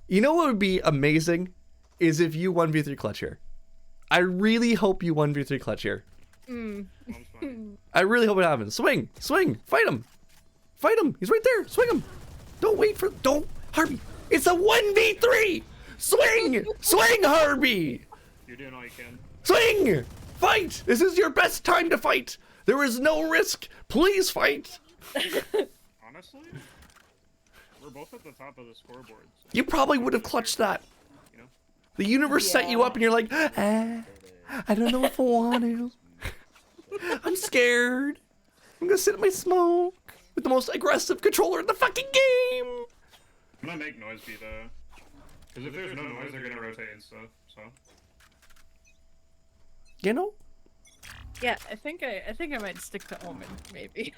Speaker 1: You know what would be amazing? Is if you 1v3 clutch here. I really hope you 1v3 clutch here.
Speaker 3: One's fine.
Speaker 1: I really hope it happens. Swing! Swing! Fight him! Fight him! He's right there! Swing him! Don't wait for... Don't... Harvey! It's a 1v3! Swing! Swing, Harvey!
Speaker 3: You're doing all you can.
Speaker 1: Swing! Fight! This is your best time to fight! There is no risk! Please fight!
Speaker 3: Honestly, we're both at the top of the scoreboard. So,
Speaker 1: You probably would have clutched that.
Speaker 3: you know?
Speaker 1: The universe set you up and you're like, I don't know if I want to. I'm scared. I'm gonna sit in my smoke with the most aggressive controller in the fucking game.
Speaker 3: I'm gonna make noise be though. Because if there's no noise, they're gonna rotate and stuff, so.
Speaker 1: You know?
Speaker 2: Yeah, I think I might stick to Omen, maybe.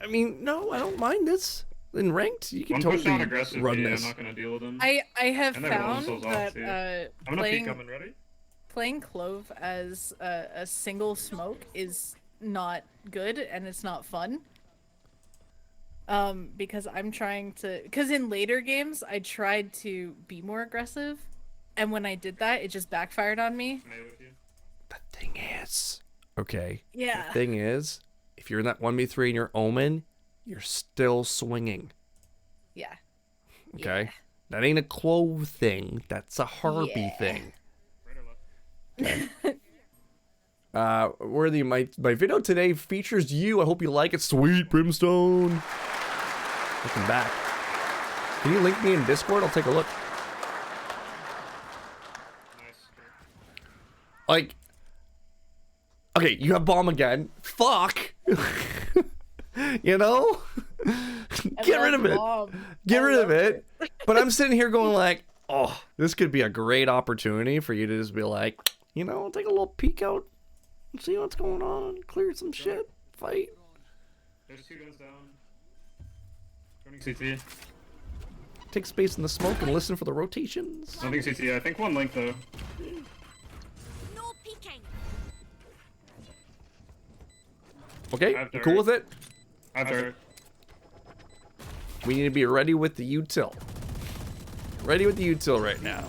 Speaker 1: I mean, no, I don't mind this. In ranked, you can
Speaker 3: One push down
Speaker 1: totally
Speaker 3: aggressive
Speaker 1: run
Speaker 3: B,
Speaker 1: this.
Speaker 3: I'm not gonna deal with him.
Speaker 2: I have
Speaker 3: And they roll
Speaker 2: found
Speaker 3: themselves off,
Speaker 2: that
Speaker 3: too. I'm gonna peek up and ready.
Speaker 2: playing Clove as a single smoke is not good and it's not fun. Because I'm trying to, because in later games I tried to be more aggressive, and when I did that, it just backfired on me.
Speaker 3: May with you.
Speaker 1: The thing is, okay.
Speaker 2: Yeah.
Speaker 1: The thing is, if you're in that 1v3 and you're Omen, you're still swinging.
Speaker 2: Yeah.
Speaker 1: Okay? That ain't a Clove thing. That's a Harpy
Speaker 2: Yeah.
Speaker 1: thing.
Speaker 3: Right or left?
Speaker 1: Worthy, my video today features you. I hope you like it. Sweet Brimstone. Welcome back. Can you link me in Discord? I'll take a look.
Speaker 3: Nice.
Speaker 1: Like, okay, you have bomb again. Fuck. You know? Get rid of it. Get rid of it. But I'm sitting here going like, oh, this could be a great opportunity for you to just be like, you know, take a little peek out, see what's going on, clear some shit, fight.
Speaker 3: There's 2 guns down. Running CT.
Speaker 1: Take space in the smoke and listen for the rotations.
Speaker 3: Nothing CT. I think 1 link though.
Speaker 4: No peeking.
Speaker 1: Okay,
Speaker 3: I've
Speaker 1: you cool with it?
Speaker 3: After.
Speaker 1: We need to be ready with the util. Ready with the util right now.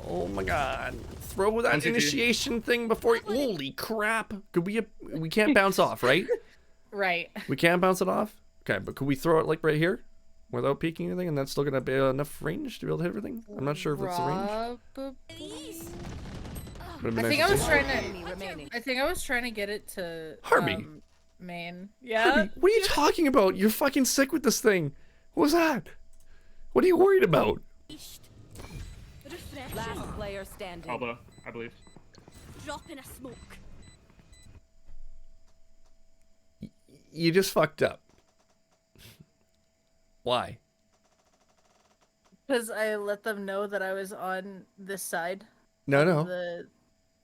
Speaker 1: Oh my god. Throw that
Speaker 3: NCT.
Speaker 1: initiation thing before you. Holy crap. Could we can't bounce off, right?
Speaker 2: Right.
Speaker 1: We can't bounce it off? Okay, but could we throw it like right here? Without peeking anything, and that's still gonna be enough range to be able to hit everything? I'm not sure if it's the range.
Speaker 4: Please.
Speaker 1: But
Speaker 2: I think I was trying
Speaker 5: Enemy
Speaker 2: to.
Speaker 5: remaining.
Speaker 2: I think I was trying to get it to
Speaker 1: Harvey.
Speaker 2: main. Yeah.
Speaker 1: What are you talking about? You're fucking sick with this thing. What was that? What are you worried about?
Speaker 4: Refreshing.
Speaker 5: Last player standing.
Speaker 3: Alba, I believe.
Speaker 4: Drop in a smoke.
Speaker 1: You just fucked up. Why?
Speaker 2: Because I let them know that I was on this side.
Speaker 1: No,
Speaker 2: of
Speaker 1: no.
Speaker 2: The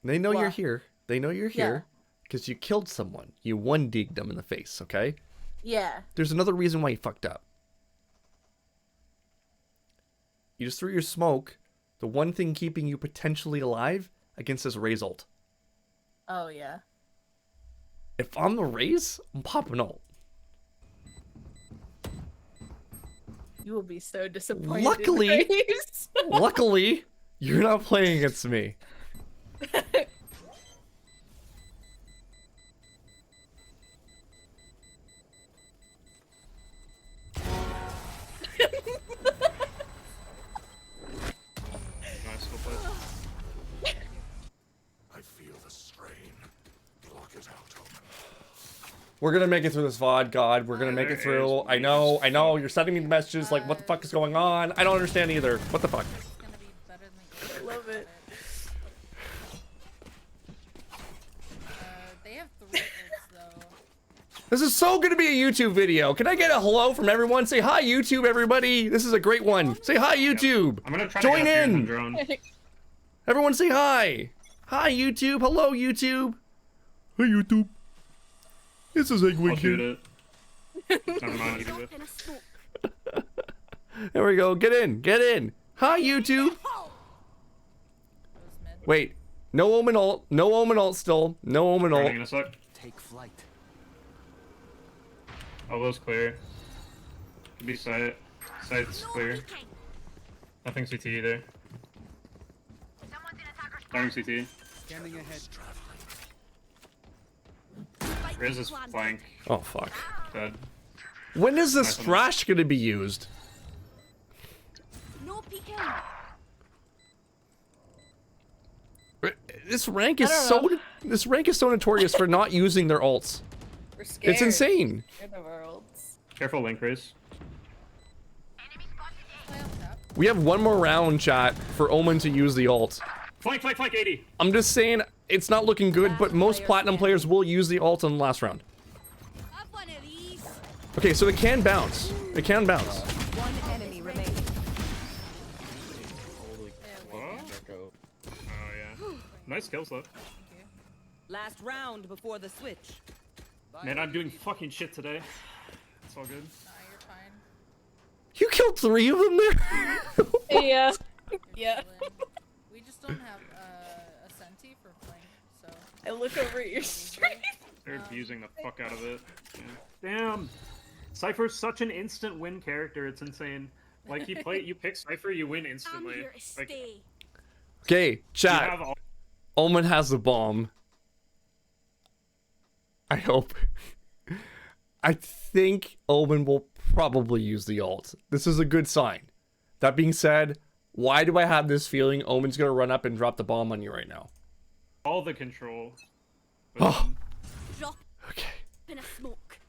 Speaker 1: They know you're
Speaker 2: Why?
Speaker 1: here. They know you're here because you killed someone. You one-digged them in the face, okay?
Speaker 2: yeah.
Speaker 1: There's another reason why you fucked up. You just threw your smoke, the one thing keeping you potentially alive, against this Raze ult.
Speaker 2: Oh yeah.
Speaker 1: If I'm the Raze, I'm popping ult.
Speaker 2: You will be so disappointed.
Speaker 1: Luckily-
Speaker 2: in Graves.
Speaker 1: Luckily, you're not playing against me.
Speaker 3: Nice, well played.
Speaker 7: I feel the strain. Block it out, Omen.
Speaker 1: We're gonna make it through this VOD, God. We're gonna make it through. I know. You're sending me messages like, what the fuck is going on? I don't understand either. What the fuck?
Speaker 2: I love it.
Speaker 8: They have 3 ults though.
Speaker 1: This is so gonna be a YouTube video. Can I get a hello from everyone? Say hi, YouTube, everybody. This is a great one. Say hi, YouTube.
Speaker 3: I'm gonna try
Speaker 1: Join
Speaker 3: to get up here
Speaker 1: in.
Speaker 3: drone.
Speaker 1: Everyone say hi. Hi, YouTube. Hello, YouTube. Hi, YouTube. This is
Speaker 3: I'll
Speaker 1: Eggwig
Speaker 3: shoot
Speaker 1: here.
Speaker 3: it. Never mind, easy
Speaker 4: Drop
Speaker 3: whip.
Speaker 4: in a smoke.
Speaker 1: There we go. Get in. Get in. Hi, YouTube. Wait. No Omen ult. No Omen ult still. No Omen ult.
Speaker 3: Running in a sec.
Speaker 7: Take flight.
Speaker 3: Elbow's clear. Could be sight. Sight's
Speaker 4: No
Speaker 3: clear.
Speaker 4: peeking.
Speaker 3: Nothing CT either. Starting CT.
Speaker 7: Scanning ahead.
Speaker 4: Spike
Speaker 3: Riz is
Speaker 4: planted.
Speaker 3: flank.
Speaker 1: Oh, fuck.
Speaker 3: Dead.
Speaker 1: When is this
Speaker 3: Nice one.
Speaker 1: thrash gonna be used?
Speaker 4: No peeking.
Speaker 1: This rank is
Speaker 2: I don't
Speaker 1: so this rank is so notorious for not using their ults.
Speaker 2: We're scared.
Speaker 1: It's insane.
Speaker 2: Scared of our ults.
Speaker 3: Careful link race.
Speaker 1: We have one more round, chat, for Omen to use the ult.
Speaker 3: Flank, flank, flank, 80.
Speaker 1: I'm just saying it's not looking good, but most
Speaker 5: player
Speaker 1: platinum
Speaker 5: standing.
Speaker 1: players will use the ult in the last round.
Speaker 4: Have one of these.
Speaker 1: Okay, so it can bounce. It can bounce.
Speaker 5: One enemy remaining.
Speaker 6: Holy
Speaker 3: What?
Speaker 6: Jericho.
Speaker 3: Oh yeah. Nice kills though.
Speaker 5: Last round before the switch.
Speaker 3: Man, I'm doing fucking shit today. It's all good.
Speaker 8: Nah, you're fine.
Speaker 1: You killed 3 of them there?
Speaker 2: Yeah. Yeah.
Speaker 8: We just don't have a Senti for flank, so.
Speaker 2: I look over at your stream.
Speaker 3: They're abusing the fuck out of it. Yeah. Damn! Cypher's such an instant win character, it's insane. Like, you pick Cypher, you win
Speaker 4: I'm
Speaker 3: instantly.
Speaker 4: here to
Speaker 3: Like,
Speaker 4: stay.
Speaker 1: Okay,
Speaker 3: you
Speaker 1: chat.
Speaker 3: have all
Speaker 1: Omen has the bomb. I hope. I think Omen will probably use the ult. This is a good sign. That being said, why do I have this feeling Omen's gonna run up and drop the bomb on you right now?
Speaker 3: the control.
Speaker 1: Oh.
Speaker 4: Drop
Speaker 1: Okay.
Speaker 4: in a smoke.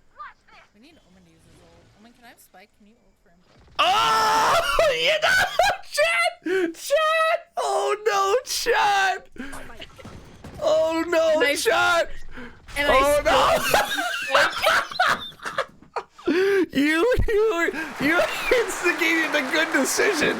Speaker 8: We need Omen to use his ult. Omen, can I have Spike? Can you ult for him?
Speaker 1: Oh, you know, chat, chat. Oh no, chat. Oh no,
Speaker 2: And I-
Speaker 1: chat.
Speaker 2: And
Speaker 1: Oh
Speaker 2: I
Speaker 1: no. You instigated a good decision.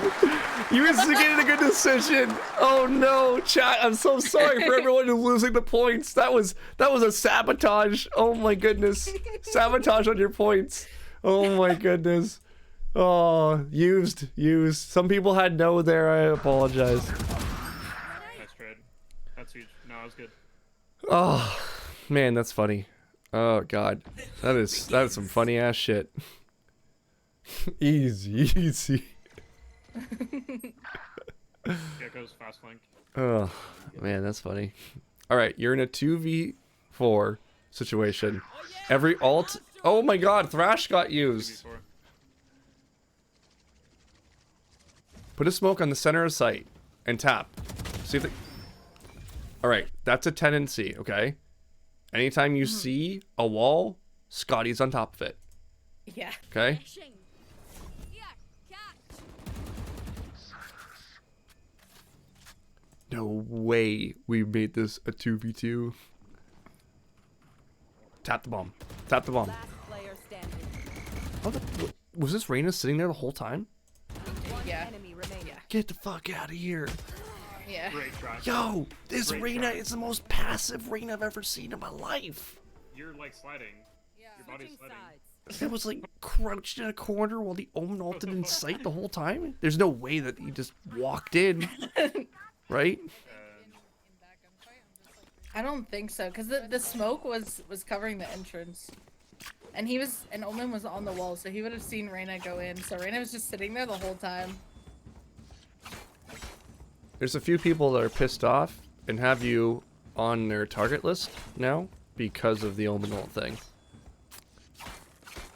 Speaker 1: You instigated a good decision. Oh no, chat. I'm so sorry for everyone who's losing the points. That was a sabotage. Oh my goodness. Sabotage on your points. Oh my goodness. Oh, used. Some people had no there. I apologize.
Speaker 3: Nice trade. That's huge. No, that was good.
Speaker 1: Oh, man, that's funny. Oh god, that is some funny ass shit. Easy.
Speaker 3: Gecko's fast flank.
Speaker 1: Oh man, that's funny. All right, you're in a 2v4 situation. Every alt. Oh my god, Thrash got used.
Speaker 3: 2v4.
Speaker 1: Put a smoke on the center of sight and tap. See if they... All right, that's a tendency. Okay. Anytime you see a wall, Scotty's on top of it.
Speaker 2: Yeah.
Speaker 1: Okay.
Speaker 4: Fishing. Here, catch.
Speaker 1: No way we made this a 2v2. Tap the bomb. Tap the bomb.
Speaker 5: Last player standing.
Speaker 1: How the, was this Reyna sitting there the whole time?
Speaker 2: Yeah.
Speaker 5: Enemy remaining.
Speaker 1: Get the fuck out of here.
Speaker 2: Yeah.
Speaker 3: Great try.
Speaker 1: Yo, this
Speaker 3: Great
Speaker 1: Reyna
Speaker 3: try.
Speaker 1: is the most passive Reyna I've ever seen in my life.
Speaker 3: You're like sliding.
Speaker 8: Yeah.
Speaker 3: Your body's
Speaker 5: Switching
Speaker 3: sliding.
Speaker 5: sides.
Speaker 1: It was like crouched in a corner while the Omen ulted in sight the whole time. There's no way that he just walked in. Right?
Speaker 8: In that gunfight, I'm just like.
Speaker 2: I don't think so, because the smoke was covering the entrance. And Omen was on the wall, so he would have seen Reyna go in. So Reyna was just sitting there the whole time.
Speaker 1: There's a few people that are pissed off and have you on their target list now because of the Omen ult thing.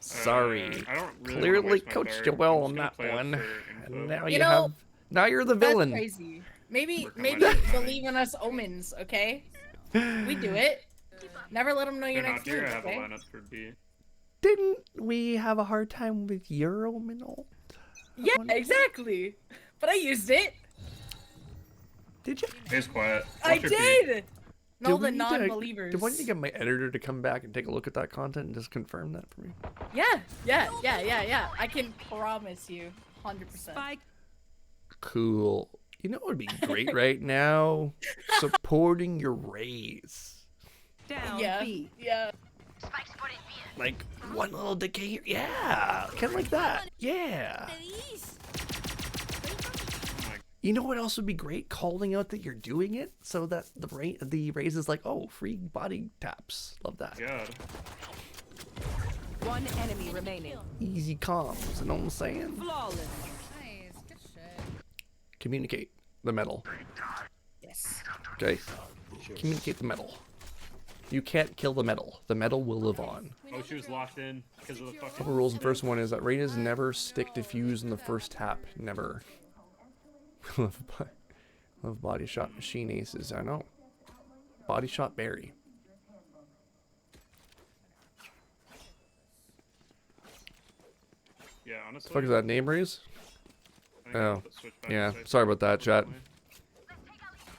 Speaker 1: Sorry.
Speaker 3: I don't really
Speaker 1: Clearly
Speaker 3: wanna waste my
Speaker 1: coached
Speaker 3: dart.
Speaker 1: you well
Speaker 3: I'm
Speaker 1: on
Speaker 3: just
Speaker 1: that
Speaker 3: gonna play
Speaker 1: one.
Speaker 3: up for info.
Speaker 1: And now
Speaker 2: You
Speaker 1: you
Speaker 2: know,
Speaker 1: have. Now you're the
Speaker 2: That's
Speaker 1: villain.
Speaker 2: crazy. Maybe
Speaker 3: Working on my
Speaker 2: believe in us Omens, okay? We do it. Never let them know you're
Speaker 3: They're
Speaker 2: next
Speaker 3: not here.
Speaker 2: move,
Speaker 3: I have a
Speaker 2: okay?
Speaker 3: lineup for B.
Speaker 1: Didn't we have a hard time with your Omen ult?
Speaker 2: Yeah, exactly. But I used it.
Speaker 1: Did you?
Speaker 3: It's quiet.
Speaker 2: I
Speaker 3: Watch your B.
Speaker 2: did. No,
Speaker 1: we
Speaker 2: the
Speaker 1: need to-
Speaker 2: non-believers.
Speaker 1: Do I need to get my editor to come back and take a look at that content and just confirm that for me?
Speaker 2: Yeah. I can promise you, 100%.
Speaker 5: Spike.
Speaker 1: Cool. You know what would be great right now? Supporting your raise.
Speaker 5: Down
Speaker 2: Yeah.
Speaker 5: B.
Speaker 2: Yeah.
Speaker 1: Like one little decay here. Yeah. Kind of like that. Yeah.
Speaker 4: Please.
Speaker 1: You know what else would be great? Calling out that you're doing it so that the raise is like, oh, free body taps. Love that.
Speaker 3: God.
Speaker 5: One enemy remaining.
Speaker 1: Easy comms. You know what I'm saying?
Speaker 5: Flawless.
Speaker 8: Nice. Good shit.
Speaker 1: Communicate the metal.
Speaker 2: Yes.
Speaker 1: Okay. Communicate the metal. You can't kill the metal. The metal will live on.
Speaker 3: Oh, she was locked in because of the fucking.
Speaker 1: Couple rules. The first one is that Reyna's never stick defuse in the first tap. Never. Love body shot machine aces. I know. Body shot Barry.
Speaker 3: Yeah, honestly.
Speaker 1: The fuck is that name raise?
Speaker 3: I think I'll
Speaker 1: Oh,
Speaker 3: put switch back
Speaker 1: yeah.
Speaker 3: to safe.
Speaker 1: Sorry about that, chat.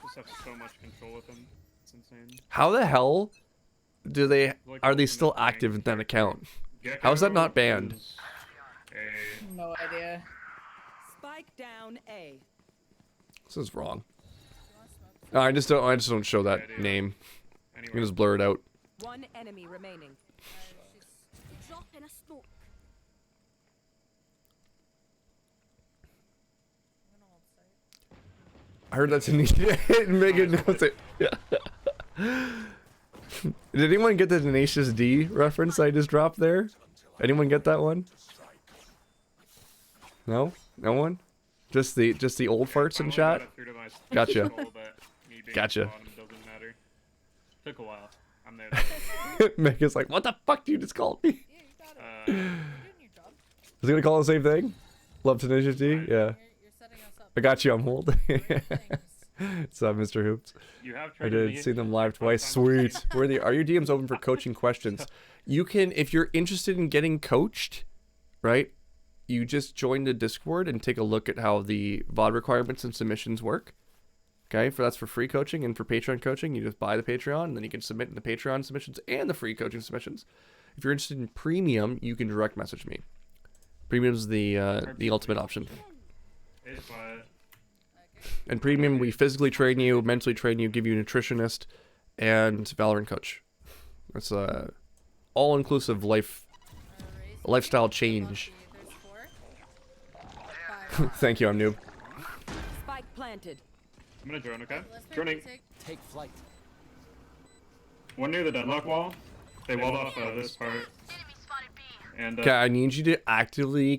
Speaker 3: Just have so much control with him. It's insane.
Speaker 1: How the hell do they
Speaker 3: Like,
Speaker 1: are they
Speaker 3: ultimate
Speaker 1: still
Speaker 3: flank
Speaker 1: active in that account?
Speaker 3: Gecko
Speaker 1: How is that not banned?
Speaker 3: is a-
Speaker 2: No idea.
Speaker 5: Spike down A.
Speaker 1: This is wrong. No, I just don't show that
Speaker 3: idea.
Speaker 1: name. You can just blur it out.
Speaker 5: One enemy remaining.
Speaker 4: Drop in a smoke.
Speaker 1: I heard that's Tanisha. Megan knows it. Yeah. Did anyone get the Tenacious D reference I just dropped there? Anyone get that one? No? No one? Just the old farts in chat? Gotcha. Gotcha.
Speaker 3: Doesn't matter. Took a while. I'm there.
Speaker 1: Megan's like, what the fuck do you just call me?
Speaker 8: Yeah, you got it. You're doing your job.
Speaker 1: Is he gonna call the same thing? Love Tenacious D? Yeah.
Speaker 8: You're setting us up.
Speaker 1: I got you on hold.
Speaker 8: Great things.
Speaker 1: What's up, Mr. Hoops?
Speaker 3: You have
Speaker 1: I
Speaker 3: tried
Speaker 1: did see them live twice. Sweet. Are your DMs open for coaching questions? You can, if you're interested in getting coached, right? You just join the Discord and take a look at how the VOD requirements and submissions work. Okay, that's for free coaching, and for Patreon coaching, you just buy the Patreon, and then you can submit in the Patreon submissions and the free coaching submissions. If you're interested in premium, you can direct message me. Premium is the ultimate option. And premium, we physically train you, mentally train you, give you a nutritionist, and Valorant coach. It's a all-inclusive lifestyle change.
Speaker 8: There's 4. 5.
Speaker 1: Thank you, I'm noob.
Speaker 5: Spike planted.
Speaker 3: I'm gonna drone, okay?
Speaker 8: Let's
Speaker 3: Droning.
Speaker 7: Take flight.
Speaker 3: One near the deadlock wall. They walled off this part. And
Speaker 1: Okay, I need you to actively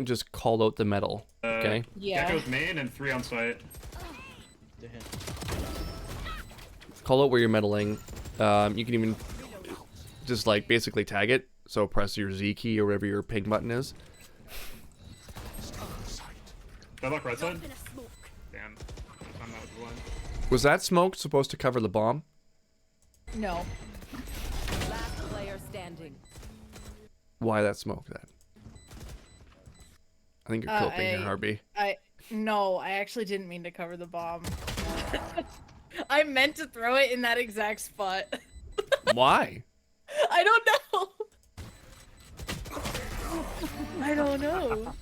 Speaker 1: just call out the metal. Okay.
Speaker 2: Yeah.
Speaker 3: Gecko's main and 3 on site.
Speaker 1: Call out where you're meddling. You can even just like basically tag it. So press your Z key or whatever your ping button is.
Speaker 3: Deadlock right side.
Speaker 4: In a smoke.
Speaker 3: Damn. I'm not with the line.
Speaker 1: Was that smoke supposed to cover the bomb?
Speaker 2: No.
Speaker 5: Last player standing.
Speaker 1: Why that smoke then? I think you're coping here, Harvey.
Speaker 2: No, I actually didn't mean to cover the bomb. I meant to throw it in that exact spot.
Speaker 1: Why?
Speaker 2: I don't know. I don't know.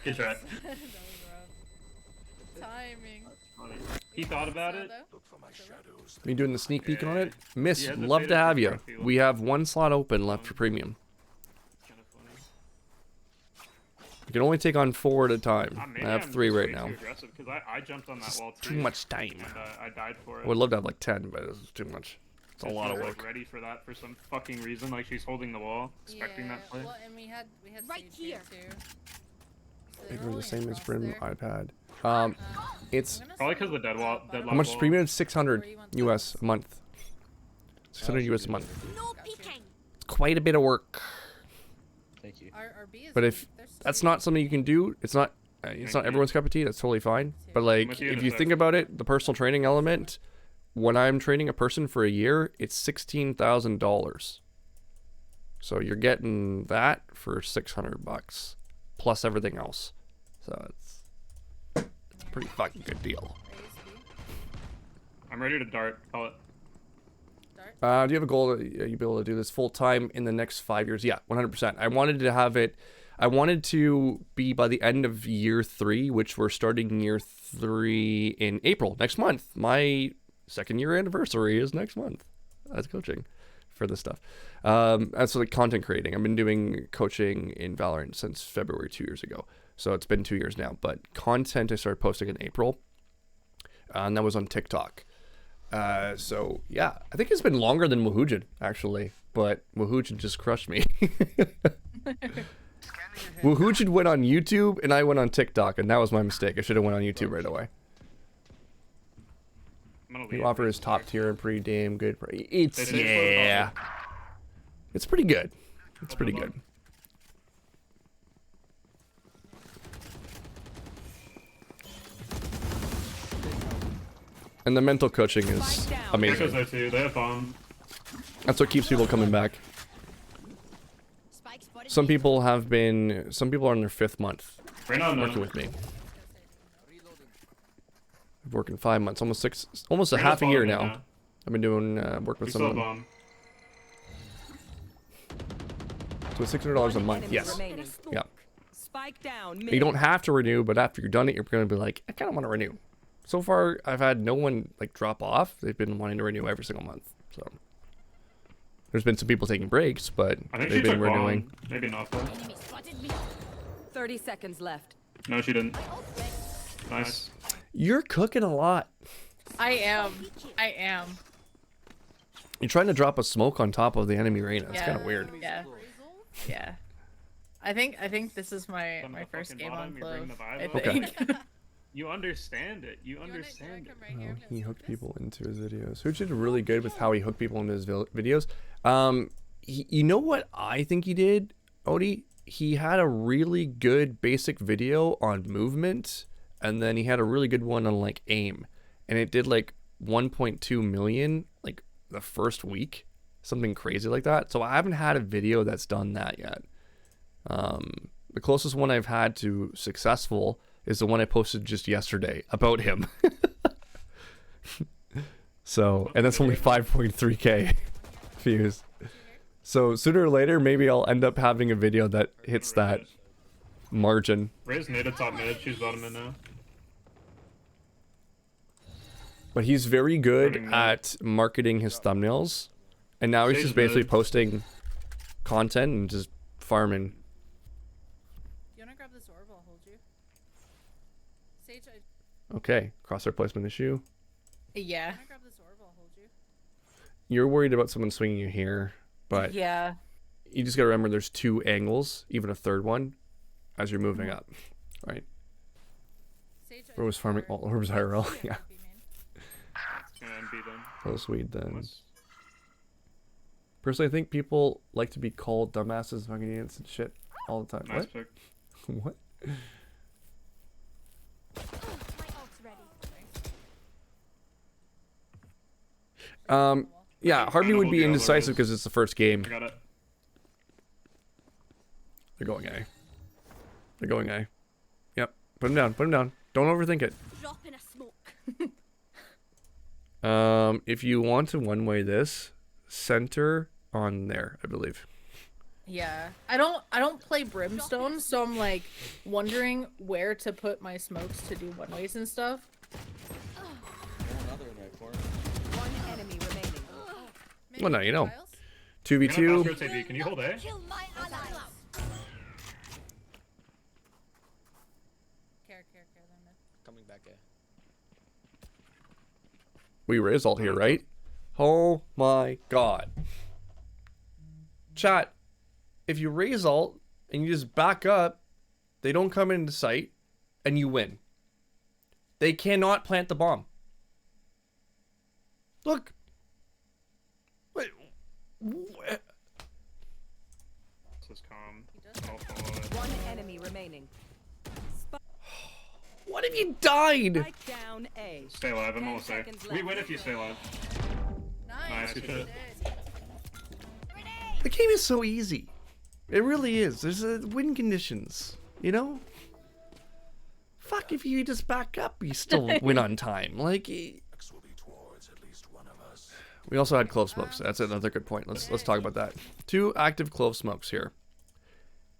Speaker 3: Good try.
Speaker 8: That was rough. Timing.
Speaker 3: He thought about it.
Speaker 7: Look for my shadows.
Speaker 1: Are you doing the sneak peek on it? Miss,
Speaker 3: Yeah, the
Speaker 1: love
Speaker 3: beta
Speaker 1: to have you.
Speaker 3: profile.
Speaker 1: We have one slot open left for premium.
Speaker 3: Kind of funny.
Speaker 1: You can only take on 4 at a time.
Speaker 3: Maybe
Speaker 1: I have
Speaker 3: I'm
Speaker 1: 3
Speaker 3: just
Speaker 1: right
Speaker 3: way
Speaker 1: now.
Speaker 3: Too aggressive because I jumped on that
Speaker 1: Just
Speaker 3: wall
Speaker 1: too
Speaker 3: too.
Speaker 1: much time.
Speaker 3: And I died for it.
Speaker 1: I would love to have like 10, but it's too much. It's a lot of
Speaker 3: She's,
Speaker 1: work.
Speaker 3: Like, ready for that for some fucking reason. Like she's holding the wall, expecting that play.
Speaker 8: Well, and we had
Speaker 4: Right
Speaker 8: Sage here
Speaker 4: here.
Speaker 8: too. So
Speaker 1: I think
Speaker 8: they're
Speaker 1: we're the
Speaker 8: only
Speaker 1: same as
Speaker 8: across
Speaker 1: Brim
Speaker 8: there.
Speaker 1: iPad. It's
Speaker 8: I'm gonna
Speaker 3: Probably
Speaker 8: start
Speaker 3: because the deadlock.
Speaker 8: bottom
Speaker 1: how much
Speaker 3: wall.
Speaker 1: is premium? 600
Speaker 8: Where you want
Speaker 1: US
Speaker 8: those?
Speaker 1: a month. 600 US a month.
Speaker 4: No
Speaker 8: Gotcha.
Speaker 4: peeking.
Speaker 1: It's quite a bit of work.
Speaker 6: Thank you.
Speaker 8: Our B is
Speaker 1: But if
Speaker 8: weak. They're
Speaker 1: that's
Speaker 8: straight.
Speaker 1: not something you can do, it's not everyone's cup of tea. That's totally fine. But like,
Speaker 3: with you in
Speaker 1: if
Speaker 3: a
Speaker 1: you
Speaker 3: sec.
Speaker 1: think about it, the personal training element, when I'm training a person for a year, it's $16,000. So you're getting that for $600 plus everything else. So it's a pretty fucking good deal.
Speaker 3: I'm ready to dart. Call it.
Speaker 1: Do you have a goal that you'd be able to do this full time in the next 5 years? Yeah, 100%. I wanted to have it. I wanted to be by the end of year 3, which we're starting year 3 in April next month. My 2nd year anniversary is next month as coaching for this stuff. As like content creating, I've been doing coaching in Valorant since February 2 years ago. So it's been 2 years now. But content I started posting in April, and that was on TikTok. So yeah, I think it's been longer than Wahujin actually, but Wahujin just crushed me. Wahujin went on YouTube and I went on TikTok, and that was my mistake. I should have went on YouTube right away.
Speaker 3: I'm gonna
Speaker 1: The
Speaker 3: leave.
Speaker 1: offer is top tier and pretty damn good. It's
Speaker 3: They say
Speaker 1: yeah, it's pretty good. It's pretty good. And the mental coaching is
Speaker 3: Gecko's
Speaker 1: amazing.
Speaker 3: there too. They have bomb.
Speaker 1: That's what keeps people coming back.
Speaker 4: Spike spotted.
Speaker 1: Some people are on their 5th month
Speaker 3: Right on
Speaker 1: working
Speaker 3: no.
Speaker 1: with me. I've worked in 5 months, almost a
Speaker 3: Right
Speaker 1: half a
Speaker 3: on
Speaker 1: year
Speaker 3: bottom
Speaker 1: now.
Speaker 3: right now.
Speaker 1: I've been doing work
Speaker 3: We
Speaker 1: with
Speaker 3: still have
Speaker 1: someone.
Speaker 3: bomb.
Speaker 1: So it's $600 a
Speaker 5: One
Speaker 1: month.
Speaker 5: enemy
Speaker 1: Yes.
Speaker 5: remaining.
Speaker 1: Yeah.
Speaker 5: Spike down.
Speaker 1: You don't have to renew, but after you're done it, you're gonna be like, I kind of want to renew. So far, I've had no one like drop off. They've been wanting to renew every single month. So There's been some people taking breaks, but
Speaker 3: I think
Speaker 1: they've
Speaker 3: she
Speaker 1: been
Speaker 3: took
Speaker 1: renewing.
Speaker 3: long. Maybe not though.
Speaker 5: 30 seconds left.
Speaker 3: No, she didn't. Nice.
Speaker 1: You're cooking a lot.
Speaker 2: I am.
Speaker 1: You're trying to drop a smoke on top of the enemy Reyna. It's
Speaker 2: Yeah.
Speaker 1: kind of weird.
Speaker 2: Yeah. Yeah. I think this is my
Speaker 3: Come to
Speaker 2: my
Speaker 3: the
Speaker 2: first
Speaker 3: fucking
Speaker 2: game on
Speaker 3: bottom, you bring
Speaker 2: CLOVE.
Speaker 3: the
Speaker 2: I
Speaker 3: vibe up.
Speaker 2: think.
Speaker 3: You understand it. You understand it.
Speaker 1: Oh, he hooked people into his videos. Who did really good with how he hooked people into his videos? You know what I think he did, Odie? He had a really good basic video on movement, and then he had a really good one on like aim, and it did like 1.2 million like the first week, something crazy like that. So I haven't had a video that's done that yet. The closest one I've had to successful is the one I posted just yesterday about him. So, and that's only 5.3k views. So sooner or later, maybe I'll end up having a video that hits that margin.
Speaker 3: Ray's native top mid. She's bottom mid now.
Speaker 1: But he's very good
Speaker 3: Running mid.
Speaker 1: at marketing his thumbnails. And now he's
Speaker 3: Sage
Speaker 1: just basically
Speaker 3: mid.
Speaker 1: posting content and just farming.
Speaker 8: You wanna grab this orb? I'll hold you. Sage, I
Speaker 1: Okay, crosshair placement issue.
Speaker 2: Yeah.
Speaker 8: wanna grab this orb? I'll hold you.
Speaker 1: You're worried about someone swinging you here, but
Speaker 2: Yeah.
Speaker 1: you just gotta remember there's two angles, even a third one, as you're moving up, right?
Speaker 8: Sage,
Speaker 1: Or was farming all orbs IRL? Yeah.
Speaker 3: And beat him.
Speaker 1: Oh, sweet then.
Speaker 3: Unless-
Speaker 1: Personally, I think people like to be called dumbasses, fucking idiots, and shit all the time.
Speaker 3: Nice pick.
Speaker 1: What? What?
Speaker 4: My ult's ready.
Speaker 1: Yeah, Harvey would be
Speaker 3: Hold the
Speaker 1: indecisive
Speaker 3: others.
Speaker 1: because it's the first game.
Speaker 3: I got it.
Speaker 1: They're going A. They're going A. Yep. Put him down. Put him down. Don't overthink it.
Speaker 4: Drop in a smoke.
Speaker 1: If you want to one-way this, center on there, I believe.
Speaker 2: Yeah. I don't play Brimstone, so I'm like wondering where to put my smokes to do one ways and stuff.
Speaker 6: Another in right corner.
Speaker 5: One enemy remaining.
Speaker 8: Maybe
Speaker 1: Well, no, you know.
Speaker 8: Giles?
Speaker 1: 2v2.
Speaker 3: Rotate B. Can you hold A?
Speaker 4: Kill my allies.
Speaker 8: Care, they're mid.
Speaker 6: Coming back A.
Speaker 1: We raise alt here, right? Oh my god. Chat, if you raise alt and you just back up, they don't come into sight, and you win. They cannot plant the bomb. Look. Wait. What?
Speaker 3: This is calm.
Speaker 8: He does.
Speaker 3: I'll follow it.
Speaker 5: One enemy remaining.
Speaker 1: What have you died?
Speaker 5: Spike down A.
Speaker 3: Stay alive. I'm
Speaker 5: 10
Speaker 3: almost there.
Speaker 5: seconds
Speaker 3: We
Speaker 5: left.
Speaker 3: win if you stay alive.
Speaker 8: Nice.
Speaker 3: Nice, good shit.
Speaker 1: The game is so easy. It really is. There's win conditions, you know? Fuck, if you just back up, you still win on time. Like,
Speaker 7: X will be towards at least one of us.
Speaker 1: we also had clove smokes. That's another good point. Let's talk about that. 2 active clove smokes here.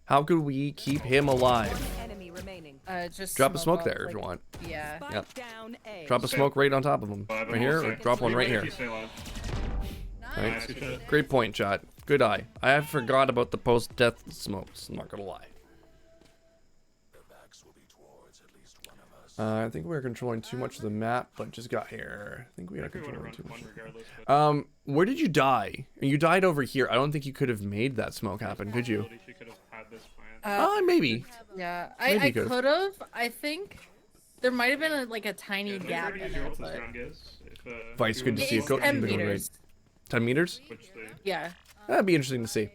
Speaker 1: How could we keep him alive?
Speaker 5: One enemy remaining.
Speaker 2: Just
Speaker 1: Drop a smoke
Speaker 2: up,
Speaker 1: there if you
Speaker 2: like-
Speaker 1: want.
Speaker 2: Yeah.
Speaker 5: Spike
Speaker 1: Yep.
Speaker 5: down A.
Speaker 1: Drop a smoke right on top of him.
Speaker 3: Alive, I'm
Speaker 1: Right here,
Speaker 3: almost
Speaker 1: or
Speaker 3: there.
Speaker 1: drop one
Speaker 3: We
Speaker 1: right
Speaker 3: win if
Speaker 1: here.
Speaker 3: you stay alive.
Speaker 8: Nice.
Speaker 3: Nice, good shit.
Speaker 1: Great point, chat. Good eye. I forgot about the post-death smokes. I'm not gonna lie.
Speaker 7: Their backs will be towards at least one of us.
Speaker 1: I think we're controlling too much of the map, but just got here. I think we
Speaker 3: I
Speaker 1: are
Speaker 3: think we would have
Speaker 1: controlling
Speaker 3: run
Speaker 1: too much.
Speaker 3: one regardless. But
Speaker 1: Where did you die? You died over here. I don't think you could have made that smoke happen, could you?
Speaker 3: She could have had this plan.
Speaker 1: Maybe.
Speaker 2: Yeah.
Speaker 1: Maybe
Speaker 2: I
Speaker 1: you could've.
Speaker 2: could have. I think there might have been like a tiny
Speaker 3: Yeah,
Speaker 2: gap
Speaker 3: maybe
Speaker 2: in
Speaker 3: your
Speaker 2: it,
Speaker 3: ult
Speaker 2: but
Speaker 3: this round, guys. If,
Speaker 1: Vice,
Speaker 3: you
Speaker 1: good to
Speaker 3: win
Speaker 1: see you.
Speaker 2: it's
Speaker 3: this
Speaker 1: Go-
Speaker 2: 10
Speaker 1: you're doing great.
Speaker 2: meters.
Speaker 1: 10 meters?
Speaker 3: Which they...
Speaker 2: Yeah.
Speaker 1: That'd be interesting to see.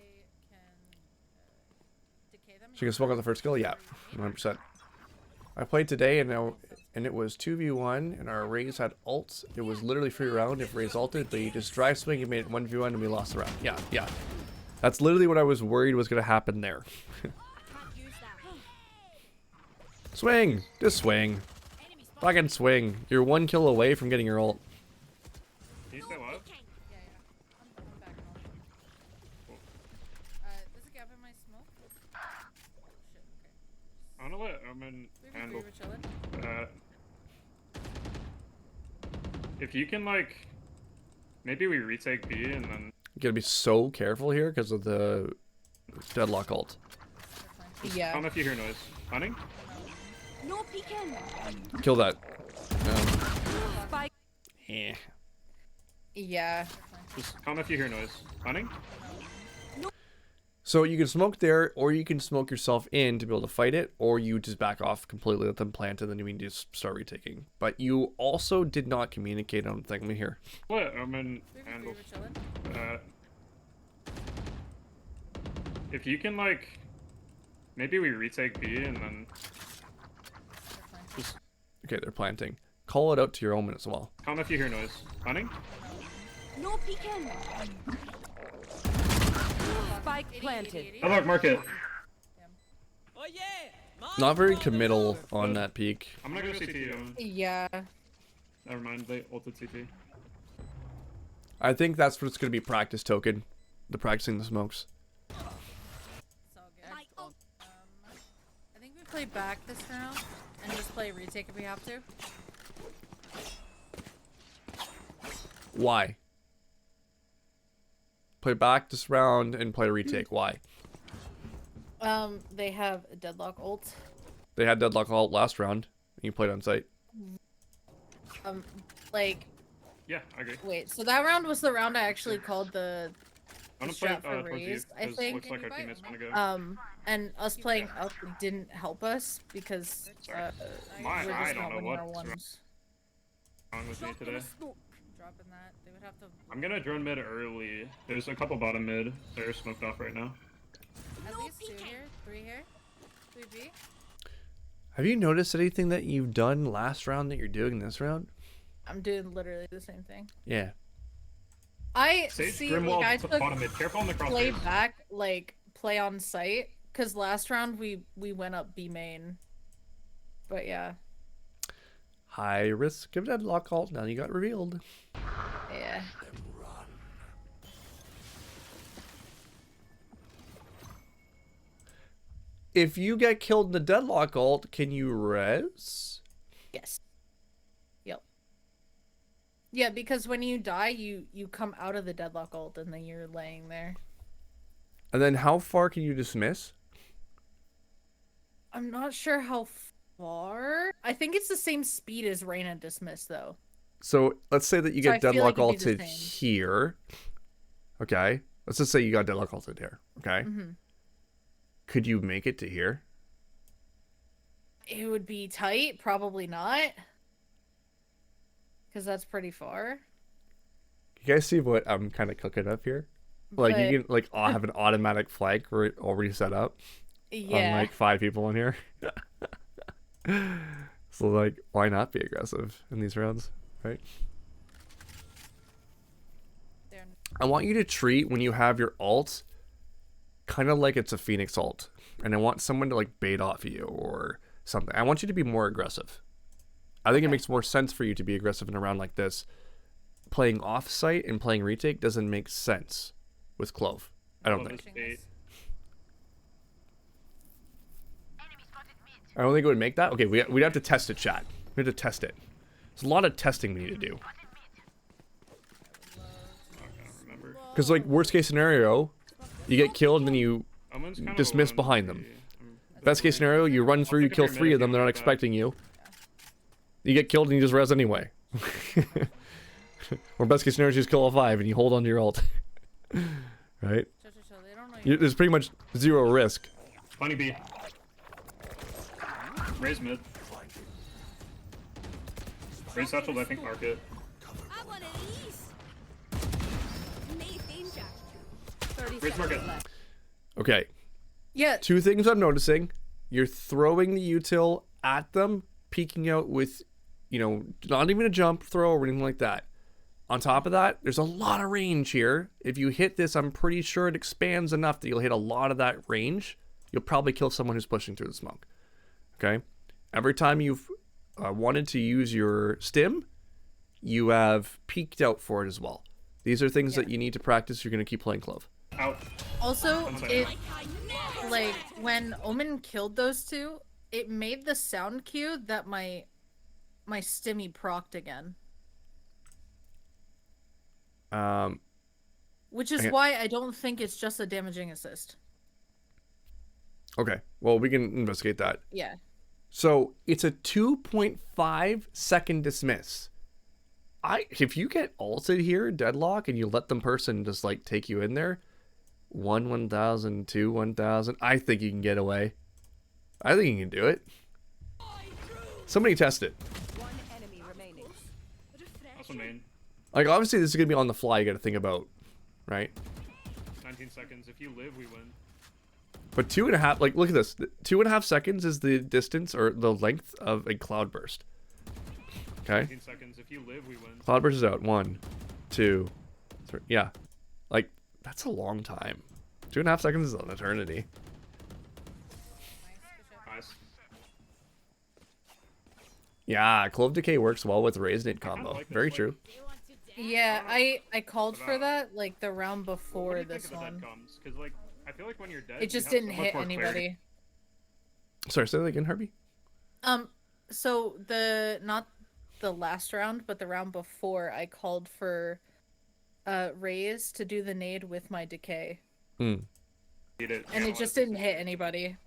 Speaker 8: Decay them.
Speaker 1: She can smoke on the first kill? Yeah, 100%. I played today and it was 2v1 and our Raze had ults. It was literally free round if Raze ulted, but he just drive swing and made it 1v1 and we lost the round. Yeah. That's literally what I was worried was going to happen there.
Speaker 4: Can't use that.
Speaker 1: Swing! Just swing.
Speaker 4: Enemy spotted.
Speaker 1: Fucking swing. You're 1 kill away from getting your ult.
Speaker 3: Can you stay alive?
Speaker 8: Yeah. I'm back on. There's a gap in my smoke. Oh, shit. Okay.
Speaker 3: I'm gonna let Omen
Speaker 8: We
Speaker 3: handle.
Speaker 8: were chilling.
Speaker 3: If you can, like, maybe we retake B and then
Speaker 1: You gotta be so careful here because of the deadlock ult.
Speaker 2: Yeah.
Speaker 3: Come if you hear noise. Hunting?
Speaker 4: No peeking.
Speaker 1: Kill that.
Speaker 5: Spike.
Speaker 1: Eh.
Speaker 2: Yeah.
Speaker 3: Just come if you hear noise. Hunting?
Speaker 1: So you can smoke there, or you can smoke yourself in to be able to fight it, or you just back off completely, let them plant, and then you can just start retaking. But you also did not communicate on the thing. Let me hear.
Speaker 3: What? I'm in
Speaker 8: We
Speaker 3: handles.
Speaker 8: were chilling.
Speaker 3: If you can, like, maybe we retake B and then just
Speaker 1: Okay, they're planting. Call it out to your omen as well.
Speaker 3: come if you hear noise. Hunting?
Speaker 4: No peeking.
Speaker 5: Spike planted.
Speaker 3: Oh, look, mark it.
Speaker 1: Not very committal on that peak.
Speaker 3: I'm gonna go CT.
Speaker 2: Yeah.
Speaker 3: Never mind, they ulted CT.
Speaker 1: I think that's what's going to be practice token. The practicing the smokes.
Speaker 8: It's all good. I think we play back this round and just play retake if we have to.
Speaker 1: Why? Play back this round and play retake. Why?
Speaker 2: They have a deadlock ult.
Speaker 1: They had deadlock ult last round. And you played on site.
Speaker 2: Like,
Speaker 3: Yeah, I agree.
Speaker 2: wait, so that round was the round I actually called the
Speaker 3: I'm gonna play
Speaker 2: shot for
Speaker 3: towards you,
Speaker 2: raised, I
Speaker 3: 'cause
Speaker 2: think.
Speaker 3: looks like our teammates wanna go.
Speaker 2: And us playing up didn't help us because
Speaker 3: Sorry.
Speaker 2: we're
Speaker 3: My,
Speaker 2: just
Speaker 3: I
Speaker 2: not
Speaker 3: don't know
Speaker 2: winning our
Speaker 3: what's
Speaker 2: ones.
Speaker 3: wrong with me
Speaker 4: Drop in
Speaker 3: today.
Speaker 4: a smoke.
Speaker 8: Dropping that. They would have to
Speaker 3: I'm gonna drone mid early. There's a couple bottom mid. They're smoked off right now.
Speaker 8: at
Speaker 4: No
Speaker 8: least 2
Speaker 4: peeking.
Speaker 8: here, 3 here. 3B.
Speaker 1: Have you noticed anything that you've done last round that you're doing this round?
Speaker 2: I'm doing literally the same thing.
Speaker 1: Yeah.
Speaker 2: I
Speaker 3: Sage
Speaker 2: see,
Speaker 3: Grimwall
Speaker 2: like, I
Speaker 3: to
Speaker 2: took
Speaker 3: bottom mid. Careful on the
Speaker 2: play
Speaker 3: crosshairs.
Speaker 2: back, like, play on site, because last round we went up B main. But yeah,
Speaker 1: High risk of deadlock ult. Now you got revealed.
Speaker 2: yeah.
Speaker 1: If you get killed in the deadlock ult, can you res?
Speaker 2: Yes. Yep. Yeah, because when you die, you come out of the deadlock ult and then you're laying there.
Speaker 1: And then how far can you dismiss?
Speaker 2: I'm not sure how far. I think it's the same speed as Reyna dismiss though.
Speaker 1: So let's say that you
Speaker 2: So
Speaker 1: get
Speaker 2: I feel
Speaker 1: deadlock
Speaker 2: like it'd be the
Speaker 1: ulted
Speaker 2: same.
Speaker 1: here. Okay. Let's just say you got deadlock ulted here. Okay.
Speaker 2: Mhm.
Speaker 1: Could you make it to here?
Speaker 2: It would be tight, probably not. Cuz that's pretty far.
Speaker 1: You guys see what I'm kind of cooking up here? Like
Speaker 2: But-
Speaker 1: you can like have an automatic flank already set up on
Speaker 2: Yeah.
Speaker 1: like 5 people in here. So like, why not be aggressive in these rounds, right?
Speaker 8: They're
Speaker 1: I want you to treat when you have your ult kind of like it's a Phoenix ult, and I want someone to like bait off you or something. I want you to be more aggressive. I think it makes more sense for you to be aggressive in a round like this. Playing off site and playing retake doesn't make sense with Clove. I don't
Speaker 3: Love
Speaker 1: think.
Speaker 3: this bait.
Speaker 1: I don't think it would make that. Okay, we'd have to test it, chat. We have to test it. There's a lot of testing we need to do.
Speaker 3: Okay, remember.
Speaker 1: Because like worst case scenario, you get killed and then you
Speaker 3: Omen's kind of
Speaker 1: dismiss
Speaker 3: alone.
Speaker 1: behind them.
Speaker 3: I'm-
Speaker 1: best case scenario, you run through, you
Speaker 3: think of
Speaker 1: kill
Speaker 3: your mid
Speaker 1: 3
Speaker 3: if
Speaker 1: of them,
Speaker 3: you
Speaker 1: they're not
Speaker 3: want that.
Speaker 1: expecting you. You get killed and you just res anyway. Or best case scenario, you just kill all 5 and you hold on to your ult. Right?
Speaker 8: chill. They don't know you.
Speaker 1: There's pretty much 0 risk.
Speaker 3: Bunny B. Raise mid. Raise satchel, I think market.
Speaker 4: I want of these. May danger.
Speaker 5: 30
Speaker 3: Raise
Speaker 5: seconds
Speaker 3: market.
Speaker 5: left.
Speaker 1: Okay,
Speaker 2: Yeah.
Speaker 1: 2 things I'm noticing. You're throwing the util at them, peeking out with, you know, not even a jump throw or anything like that. On top of that, there's a lot of range here. If you hit this, I'm pretty sure it expands enough that you'll hit a lot of that range. You'll probably kill someone who's pushing through the smoke. Okay? Every time you've wanted to use your stim, you have peeked out for it as well. These are things that you need to practice. You're going to keep playing Clove.
Speaker 3: Out.
Speaker 2: Also,
Speaker 3: One second.
Speaker 2: it like when Omen killed those 2, it made the sound cue that my stimmy procced again. Which is
Speaker 1: Okay.
Speaker 2: why I don't think it's just a damaging assist.
Speaker 1: Okay. Well, we can investigate that.
Speaker 2: Yeah.
Speaker 1: So it's a 2.5 second dismiss. If you get ulted here, deadlock, and you let them person just like take you in there, 1,000, 1,000, I think you can get away. I think you can do it. Somebody test it.
Speaker 5: One enemy remaining.
Speaker 3: Also main.
Speaker 1: Like, obviously, this is going to be on the fly, you got to think about, right?
Speaker 3: 19 seconds. If you live, we win.
Speaker 1: But 2.5, like, look at this. 2.5 seconds is the distance or the length of a cloudburst. Okay?
Speaker 3: 19 seconds. If you live, we win.
Speaker 1: Cloudburst is out. 1, 2, 3. Yeah. Like, that's a long time. 2.5 seconds is an eternity.
Speaker 3: Nice.
Speaker 1: Yeah, Clove Decay works well with Resonate
Speaker 3: kinda
Speaker 1: combo.
Speaker 3: like this,
Speaker 1: Very
Speaker 3: like-
Speaker 1: true.
Speaker 2: Yeah, I called for
Speaker 3: About-
Speaker 2: that like the round
Speaker 3: What
Speaker 2: before
Speaker 3: do you think
Speaker 2: this
Speaker 3: of the dead
Speaker 2: one.
Speaker 3: comes? Because like, I feel like when you're dead,
Speaker 2: It just
Speaker 3: you have
Speaker 2: didn't
Speaker 3: so much
Speaker 2: hit
Speaker 3: more clarity.
Speaker 2: anybody.
Speaker 1: Sorry, say that again, Harvey?
Speaker 2: So not the last round, but the round before, I called for Raze to do the nade with my decay.
Speaker 3: Need it,
Speaker 2: And it
Speaker 3: analyze
Speaker 2: just
Speaker 3: it.
Speaker 2: didn't hit anybody.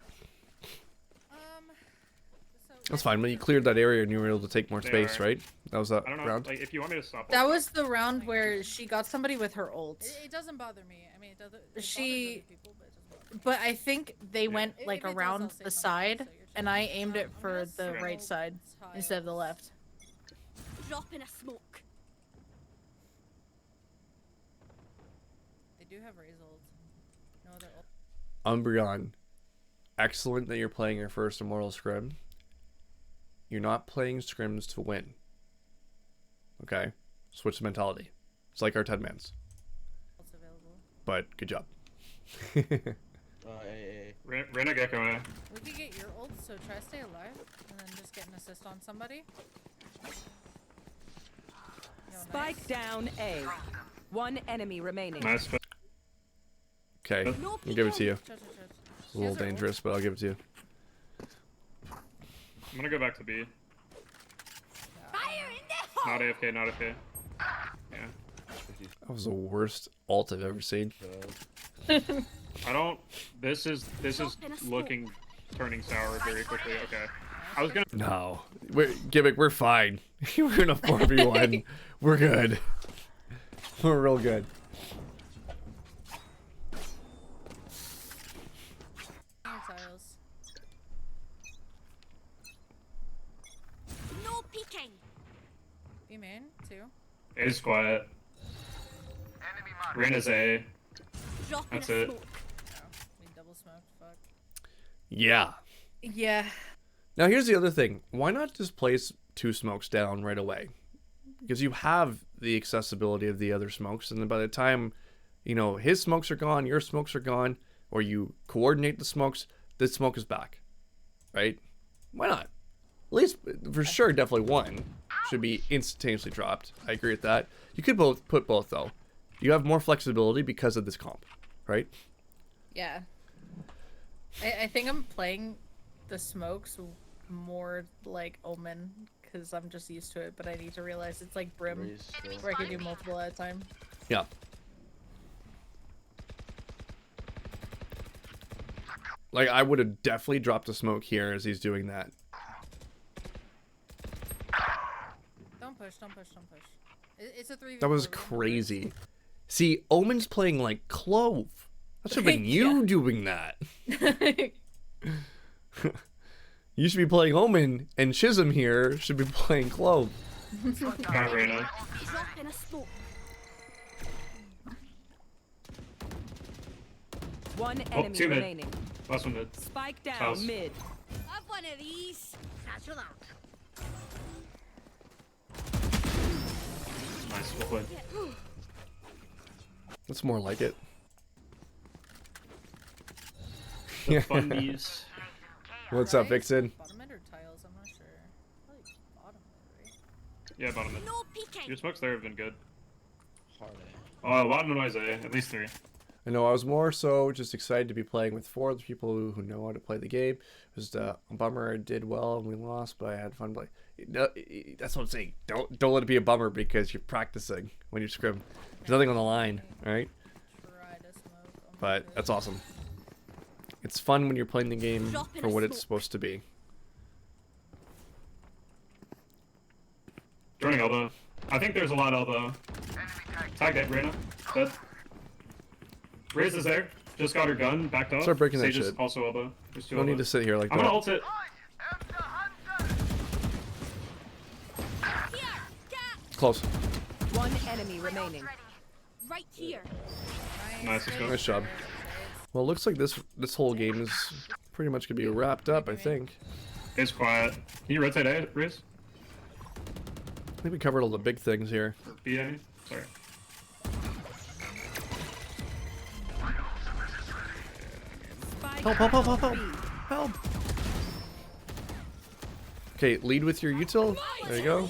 Speaker 8: So
Speaker 1: That's fine. When you cleared that area and you were able to take more
Speaker 3: They
Speaker 1: space,
Speaker 3: are.
Speaker 1: right? That was that
Speaker 3: I don't know.
Speaker 1: round?
Speaker 3: Like, if you want me to stop.
Speaker 2: That was the round where she got somebody with her ult.
Speaker 8: it doesn't bother me. I mean, it doesn't. It
Speaker 2: She-
Speaker 8: bothers other people, but it doesn't bother me.
Speaker 2: But I think they went
Speaker 8: If
Speaker 2: like
Speaker 8: it does, I'll
Speaker 2: around
Speaker 8: say
Speaker 2: the
Speaker 8: something,
Speaker 2: side,
Speaker 8: so you're
Speaker 2: and
Speaker 8: just-
Speaker 2: I aimed it
Speaker 8: I'm
Speaker 2: for
Speaker 8: gonna
Speaker 2: the
Speaker 3: smoke
Speaker 2: right side instead of the
Speaker 8: tiles.
Speaker 2: left.
Speaker 4: Drop in a smoke.
Speaker 8: They do have raise ult. No other ult.
Speaker 1: Umbreon, excellent that you're playing your first Immortal Scrim. You're not playing scrims to win. Okay? Switch the mentality. It's like our 10 mans.
Speaker 8: Ult's available.
Speaker 1: But good job.
Speaker 3: Rena Gecko.
Speaker 8: We could get your ult, so try to stay alive, and then just get an assist on somebody. Yo,
Speaker 5: Spike
Speaker 8: nice.
Speaker 5: down A. One enemy remaining.
Speaker 3: Nice.
Speaker 1: Okay,
Speaker 4: No
Speaker 1: I'll give it to you.
Speaker 8: Chug, chug, chug.
Speaker 1: It's a little dangerous, but I'll give it to you.
Speaker 3: I'm gonna go back to B.
Speaker 4: Fire in the hole!
Speaker 3: Not AFK. Not AFK. Yeah.
Speaker 1: That was the worst ult I've ever seen.
Speaker 3: I don't. This is looking turning sour very quickly. Okay. I was gonna.
Speaker 1: No. Gimmick, we're fine. We're in a 4v1. We're good. We're real good.
Speaker 8: Tiles.
Speaker 4: No peeking!
Speaker 8: Be main, too.
Speaker 3: A's quiet. Rena's A.
Speaker 4: Drop in
Speaker 3: That's
Speaker 4: a
Speaker 3: it.
Speaker 4: smoke.
Speaker 8: We double smoked, fuck.
Speaker 1: Yeah.
Speaker 2: Yeah.
Speaker 1: Now here's the other thing. Why not just place 2 smokes down right away? Because you have the accessibility of the other smokes, and then by the time, you know, his smokes are gone, your smokes are gone, or you coordinate the smokes, the smoke is back. Right? Why not? At least, for sure, definitely one should be instantaneously dropped. I agree with that. You could put both, though. You have more flexibility because of this comp, right?
Speaker 2: Yeah. I think I'm playing the smokes more like Omen because I'm just used to it, but I need to realize it's like Brim where I can do multiple at a time.
Speaker 1: Yeah. Like, I would have definitely dropped a smoke here as he's doing that.
Speaker 8: Don't push, don't push, don't push. It's a 3v4.
Speaker 1: That was crazy. See, Omen's playing like Clove. That should have been you doing that. You should be playing Omen, and Chisholm here should be playing Clove.
Speaker 3: Got Rena.
Speaker 4: Drop in a smoke.
Speaker 5: One enemy
Speaker 3: 2 mid.
Speaker 5: remaining.
Speaker 3: Last one mid.
Speaker 5: Spike down
Speaker 3: House.
Speaker 5: mid.
Speaker 4: Have one of these. Satchel out.
Speaker 3: Nice. Well played.
Speaker 1: That's more like it.
Speaker 3: The fundies.
Speaker 1: What's up, Vixen?
Speaker 8: Bottom mid or tiles? I'm not sure. Probably bottom mid, right?
Speaker 3: Yeah, bottom mid.
Speaker 4: No peeking.
Speaker 3: Your smokes there have been good.
Speaker 6: Hard
Speaker 3: Oh, a lot of noise A. At least 3.
Speaker 1: I know I was more so just excited to be playing with 4 other people who know how to play the game. It was a bummer I did well and we lost, but I had fun playing. No, that's what I'm saying. Don't let it be a bummer because you're practicing when you scrim. There's nothing on the line, all right? But that's awesome. It's fun when you're playing the game for what it's supposed to be.
Speaker 3: Joining elbow. I think there's a lot elbow. Tag it, Reyna. Dead. Riz is there. Just got her gun, backed off.
Speaker 1: Start breaking that
Speaker 3: Sage is
Speaker 1: shit.
Speaker 3: also elbow. There's two
Speaker 1: No
Speaker 3: elbow.
Speaker 1: need to sit here like
Speaker 3: I'm gonna
Speaker 1: that.
Speaker 3: ult it.
Speaker 4: Here, cat.
Speaker 1: Close.
Speaker 5: One enemy remaining.
Speaker 4: Right here.
Speaker 3: Nice, let's go.
Speaker 1: Nice job. Well, it looks like this whole game is pretty much gonna be wrapped up, I think.
Speaker 3: It's quiet. Can you rotate A, Riz?
Speaker 1: I think we covered all the big things here.
Speaker 3: Or B, I mean? Sorry.
Speaker 5: Spike
Speaker 1: Help. Help! Okay, lead with your util. There you go.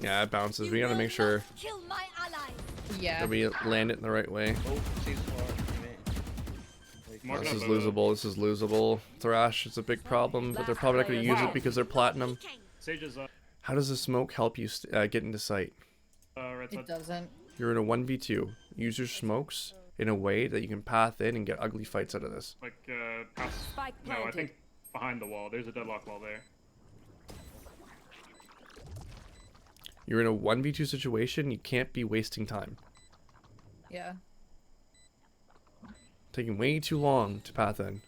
Speaker 1: Yeah, it bounces. We gotta make sure
Speaker 4: Kill my ally.
Speaker 2: Yeah.
Speaker 1: that we land it in the right way.
Speaker 6: Oh, she's far.
Speaker 3: Mark
Speaker 1: This
Speaker 3: it
Speaker 1: is
Speaker 3: up,
Speaker 1: losable. This is losable. Thrash is a big problem, but they're probably not gonna use it because they're platinum.
Speaker 3: Sage is
Speaker 1: How does the smoke help you get into sight?
Speaker 3: right
Speaker 2: It
Speaker 3: side.
Speaker 2: doesn't.
Speaker 1: You're in a 1v2. Use your smokes in a way that you can path in and get ugly fights out of this.
Speaker 3: Like, past...
Speaker 5: Spike
Speaker 3: No, I
Speaker 5: planted.
Speaker 3: think behind the wall. There's a deadlock wall there.
Speaker 1: You're in a 1v2 situation. You can't be wasting time.
Speaker 2: Yeah.
Speaker 1: Taking way too long to path in.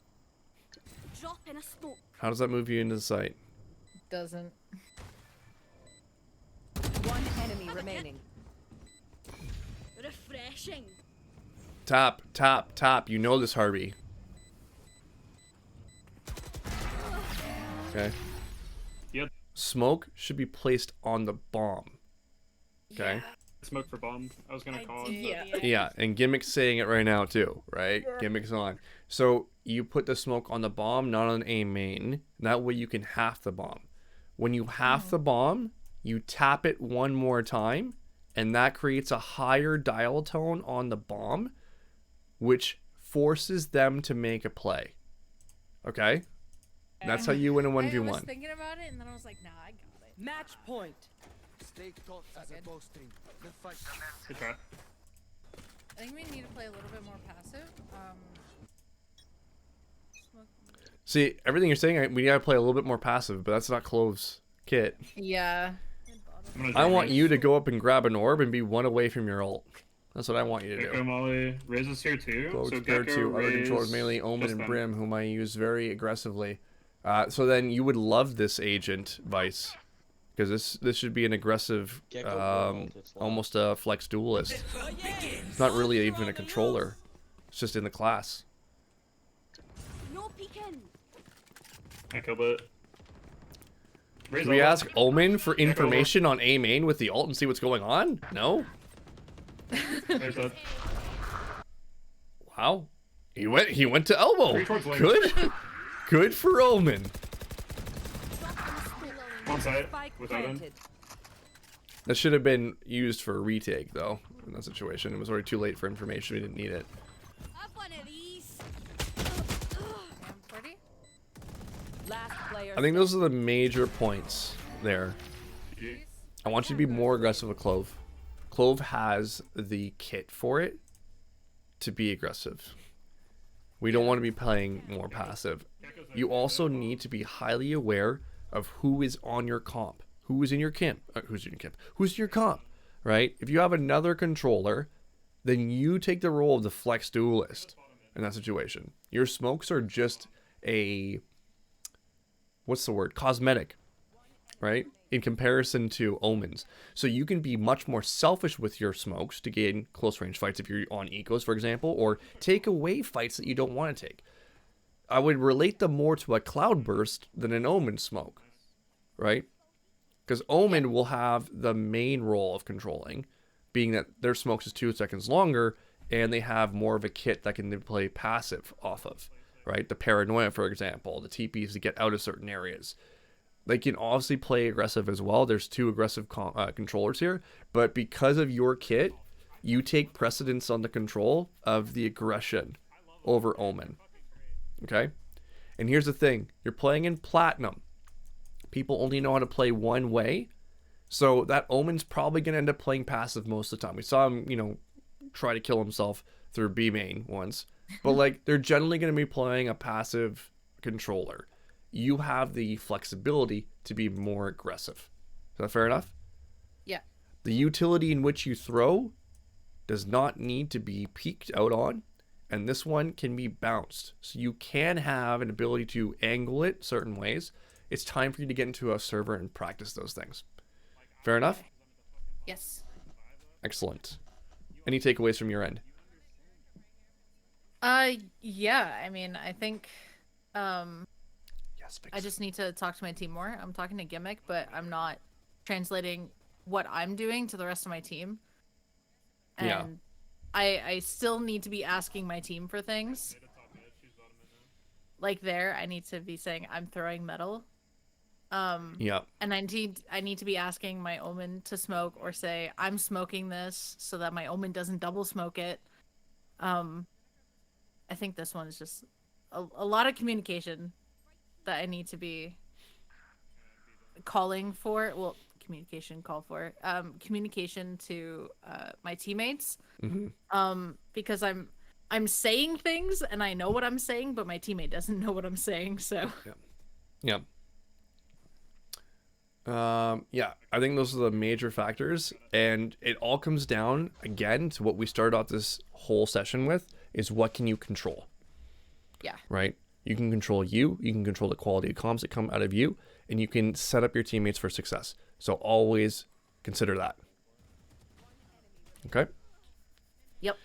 Speaker 4: Drop in a smoke.
Speaker 1: How does that move you into the sight?
Speaker 2: Doesn't.
Speaker 5: One enemy remaining.
Speaker 4: Refreshing.
Speaker 1: Tap, tap, tap. You know this, Harvey. Okay.
Speaker 3: Yep.
Speaker 1: Smoke should be placed on the bomb. Okay.
Speaker 3: Smoke for bomb. I was gonna call it.
Speaker 2: Yeah.
Speaker 1: Yeah, and Gimmick's saying it right now too, right? Gimmick's on. So you put the smoke on the bomb, not on A main. That way you can half the bomb. When you half the bomb, you tap it one more time, and that creates a higher dial tone on the bomb, which forces them to make a play. Okay? That's how you win a
Speaker 8: I was
Speaker 1: 1v1.
Speaker 8: thinking about it, and then I was like, nah, I got it.
Speaker 5: Match point.
Speaker 7: Stay taut as a boasting. The fight.
Speaker 3: Good try.
Speaker 8: I think we need to play a little bit more passive. Smoke.
Speaker 1: See, everything you're saying, we gotta play a little bit more passive, but that's not Clove's kit.
Speaker 2: Yeah.
Speaker 3: I'm gonna
Speaker 1: I
Speaker 3: join
Speaker 1: want
Speaker 3: Riz.
Speaker 1: you to go up and grab an orb and be one away from your ult. That's what I want you to
Speaker 3: Gecko
Speaker 1: do.
Speaker 3: Molly. Riz is here too.
Speaker 1: Go
Speaker 3: So
Speaker 1: compared
Speaker 3: Gecko,
Speaker 1: to other
Speaker 3: Riz,
Speaker 1: controllers, mainly Omen
Speaker 3: just
Speaker 1: and
Speaker 3: them.
Speaker 1: Brim, whom I use very aggressively. So then you would love this agent, Vice, because this should be an aggressive,
Speaker 6: Gecko ult, it's loud.
Speaker 1: almost a flex duelist. It's not really even a controller. It's just in the class.
Speaker 4: No peeking.
Speaker 3: I killed it. Riz
Speaker 1: Should we
Speaker 3: elbow.
Speaker 1: ask Omen for information on A main with the ult and see what's going on? No?
Speaker 3: There's that.
Speaker 1: Wow. He went to elbow.
Speaker 3: Three towards lane.
Speaker 1: Good. Good for Omen.
Speaker 3: On site.
Speaker 5: Spike
Speaker 3: Without him.
Speaker 5: planted.
Speaker 1: That should have been used for a retake, though, in that situation. It was already too late for information. We didn't need it.
Speaker 4: Have one of these.
Speaker 8: Damn, 40?
Speaker 5: Last player.
Speaker 1: I think those are the major points there.
Speaker 3: GG.
Speaker 1: I want you to be more aggressive with Clove. Clove has the kit for it to be aggressive. We don't want to be playing more passive. You also need to be highly aware of who is on your comp. Who is in your camp? Who's in your camp? Who's in your comp? Right? If you have another controller, then you take the role of the flex duelist in that situation. Your smokes are just a, what's the word? Cosmetic, right? In comparison to Omens. So you can be much more selfish with your smokes to gain close range fights if you're on ecos, for example, or take away fights that you don't want to take. I would relate them more to a cloud burst than an Omen smoke, right? Because Omen will have the main role of controlling, being that their smokes is 2 seconds longer, and they have more of a kit that can play passive off of, right? The Paranoia, for example, the TPs to get out of certain areas. They can obviously play aggressive as well. There's 2 aggressive controllers here, but because of your kit, you take precedence on the control of the aggression over Omen. Okay? And here's the thing. You're playing in Platinum. People only know how to play one way. So that Omen's probably going to end up playing passive most of the time. We saw him, try to kill himself through B main once, but like they're generally going to be playing a passive controller. You have the flexibility to be more aggressive. Is that fair enough?
Speaker 2: Yeah.
Speaker 1: The utility in which you throw does not need to be peeked out on, and this one can be bounced. So you can have an ability to angle it certain ways. It's time for you to get into a server and practice those things. Fair enough?
Speaker 2: Yes.
Speaker 1: Excellent. Any takeaways from your end?
Speaker 2: Yeah. I mean, I think,
Speaker 1: Yes,
Speaker 2: I just need to talk to my team more. I'm talking to Gimmick, but I'm not translating what I'm doing to the rest of my team. And
Speaker 1: Yeah.
Speaker 2: I still need to be asking my team for things. Like there, I need to be saying I'm throwing metal.
Speaker 1: Yeah.
Speaker 2: And I need to be asking my Omen to smoke or say I'm smoking this so that my Omen doesn't double smoke it. I think this one is just a lot of communication that I need to be calling for. Well, communication to my teammates. Because I'm saying things and I know what I'm saying, but my teammate doesn't know what I'm saying. So
Speaker 1: Yeah. Yeah, I think those are the major factors, and it all comes down again to what we started off this whole session with: is what can you control?
Speaker 2: yeah,
Speaker 1: Right? You can control you can control the quality of comms that come out of you, and you can set up your teammates for success. So always consider that. Okay?
Speaker 2: yep.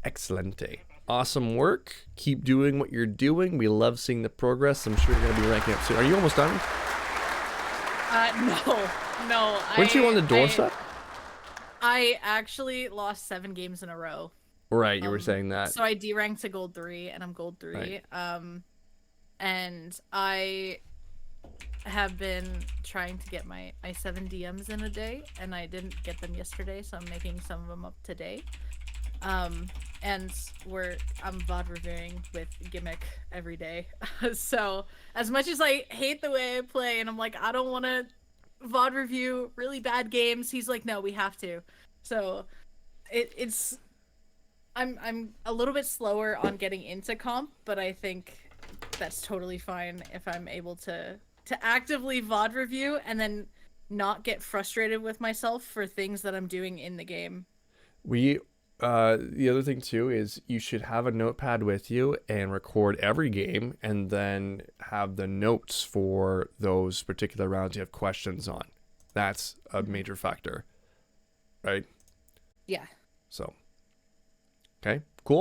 Speaker 1: Excelente. Awesome work. Keep doing what you're doing. We love seeing the progress. I'm sure you're going to be ranking up soon. Are you almost done?
Speaker 2: No.
Speaker 1: Weren't you on the doorstep?
Speaker 2: I actually lost 7 games in a row.
Speaker 1: Right, you were saying that.
Speaker 2: So I D-ranked to gold 3 and I'm gold 3.
Speaker 1: Right.
Speaker 2: And I have been trying to get my 7 DMs in a day and I didn't get them yesterday, so I'm making some of them up today. And I'm VOD reviewing with Gimmick every day. So as much as I hate the way I play and I'm like, I don't want to VOD review really bad games, he's like, no, we have to. So it's I'm a little bit slower on getting into comp, but I think that's totally fine if I'm able to actively VOD review and then not get frustrated with myself for things that I'm doing in the game.
Speaker 1: The other thing too is you should have a notepad with you and record every game, and then have the notes for those particular rounds you have questions on. That's a major factor, right?
Speaker 2: Yeah.
Speaker 1: So, okay, cool.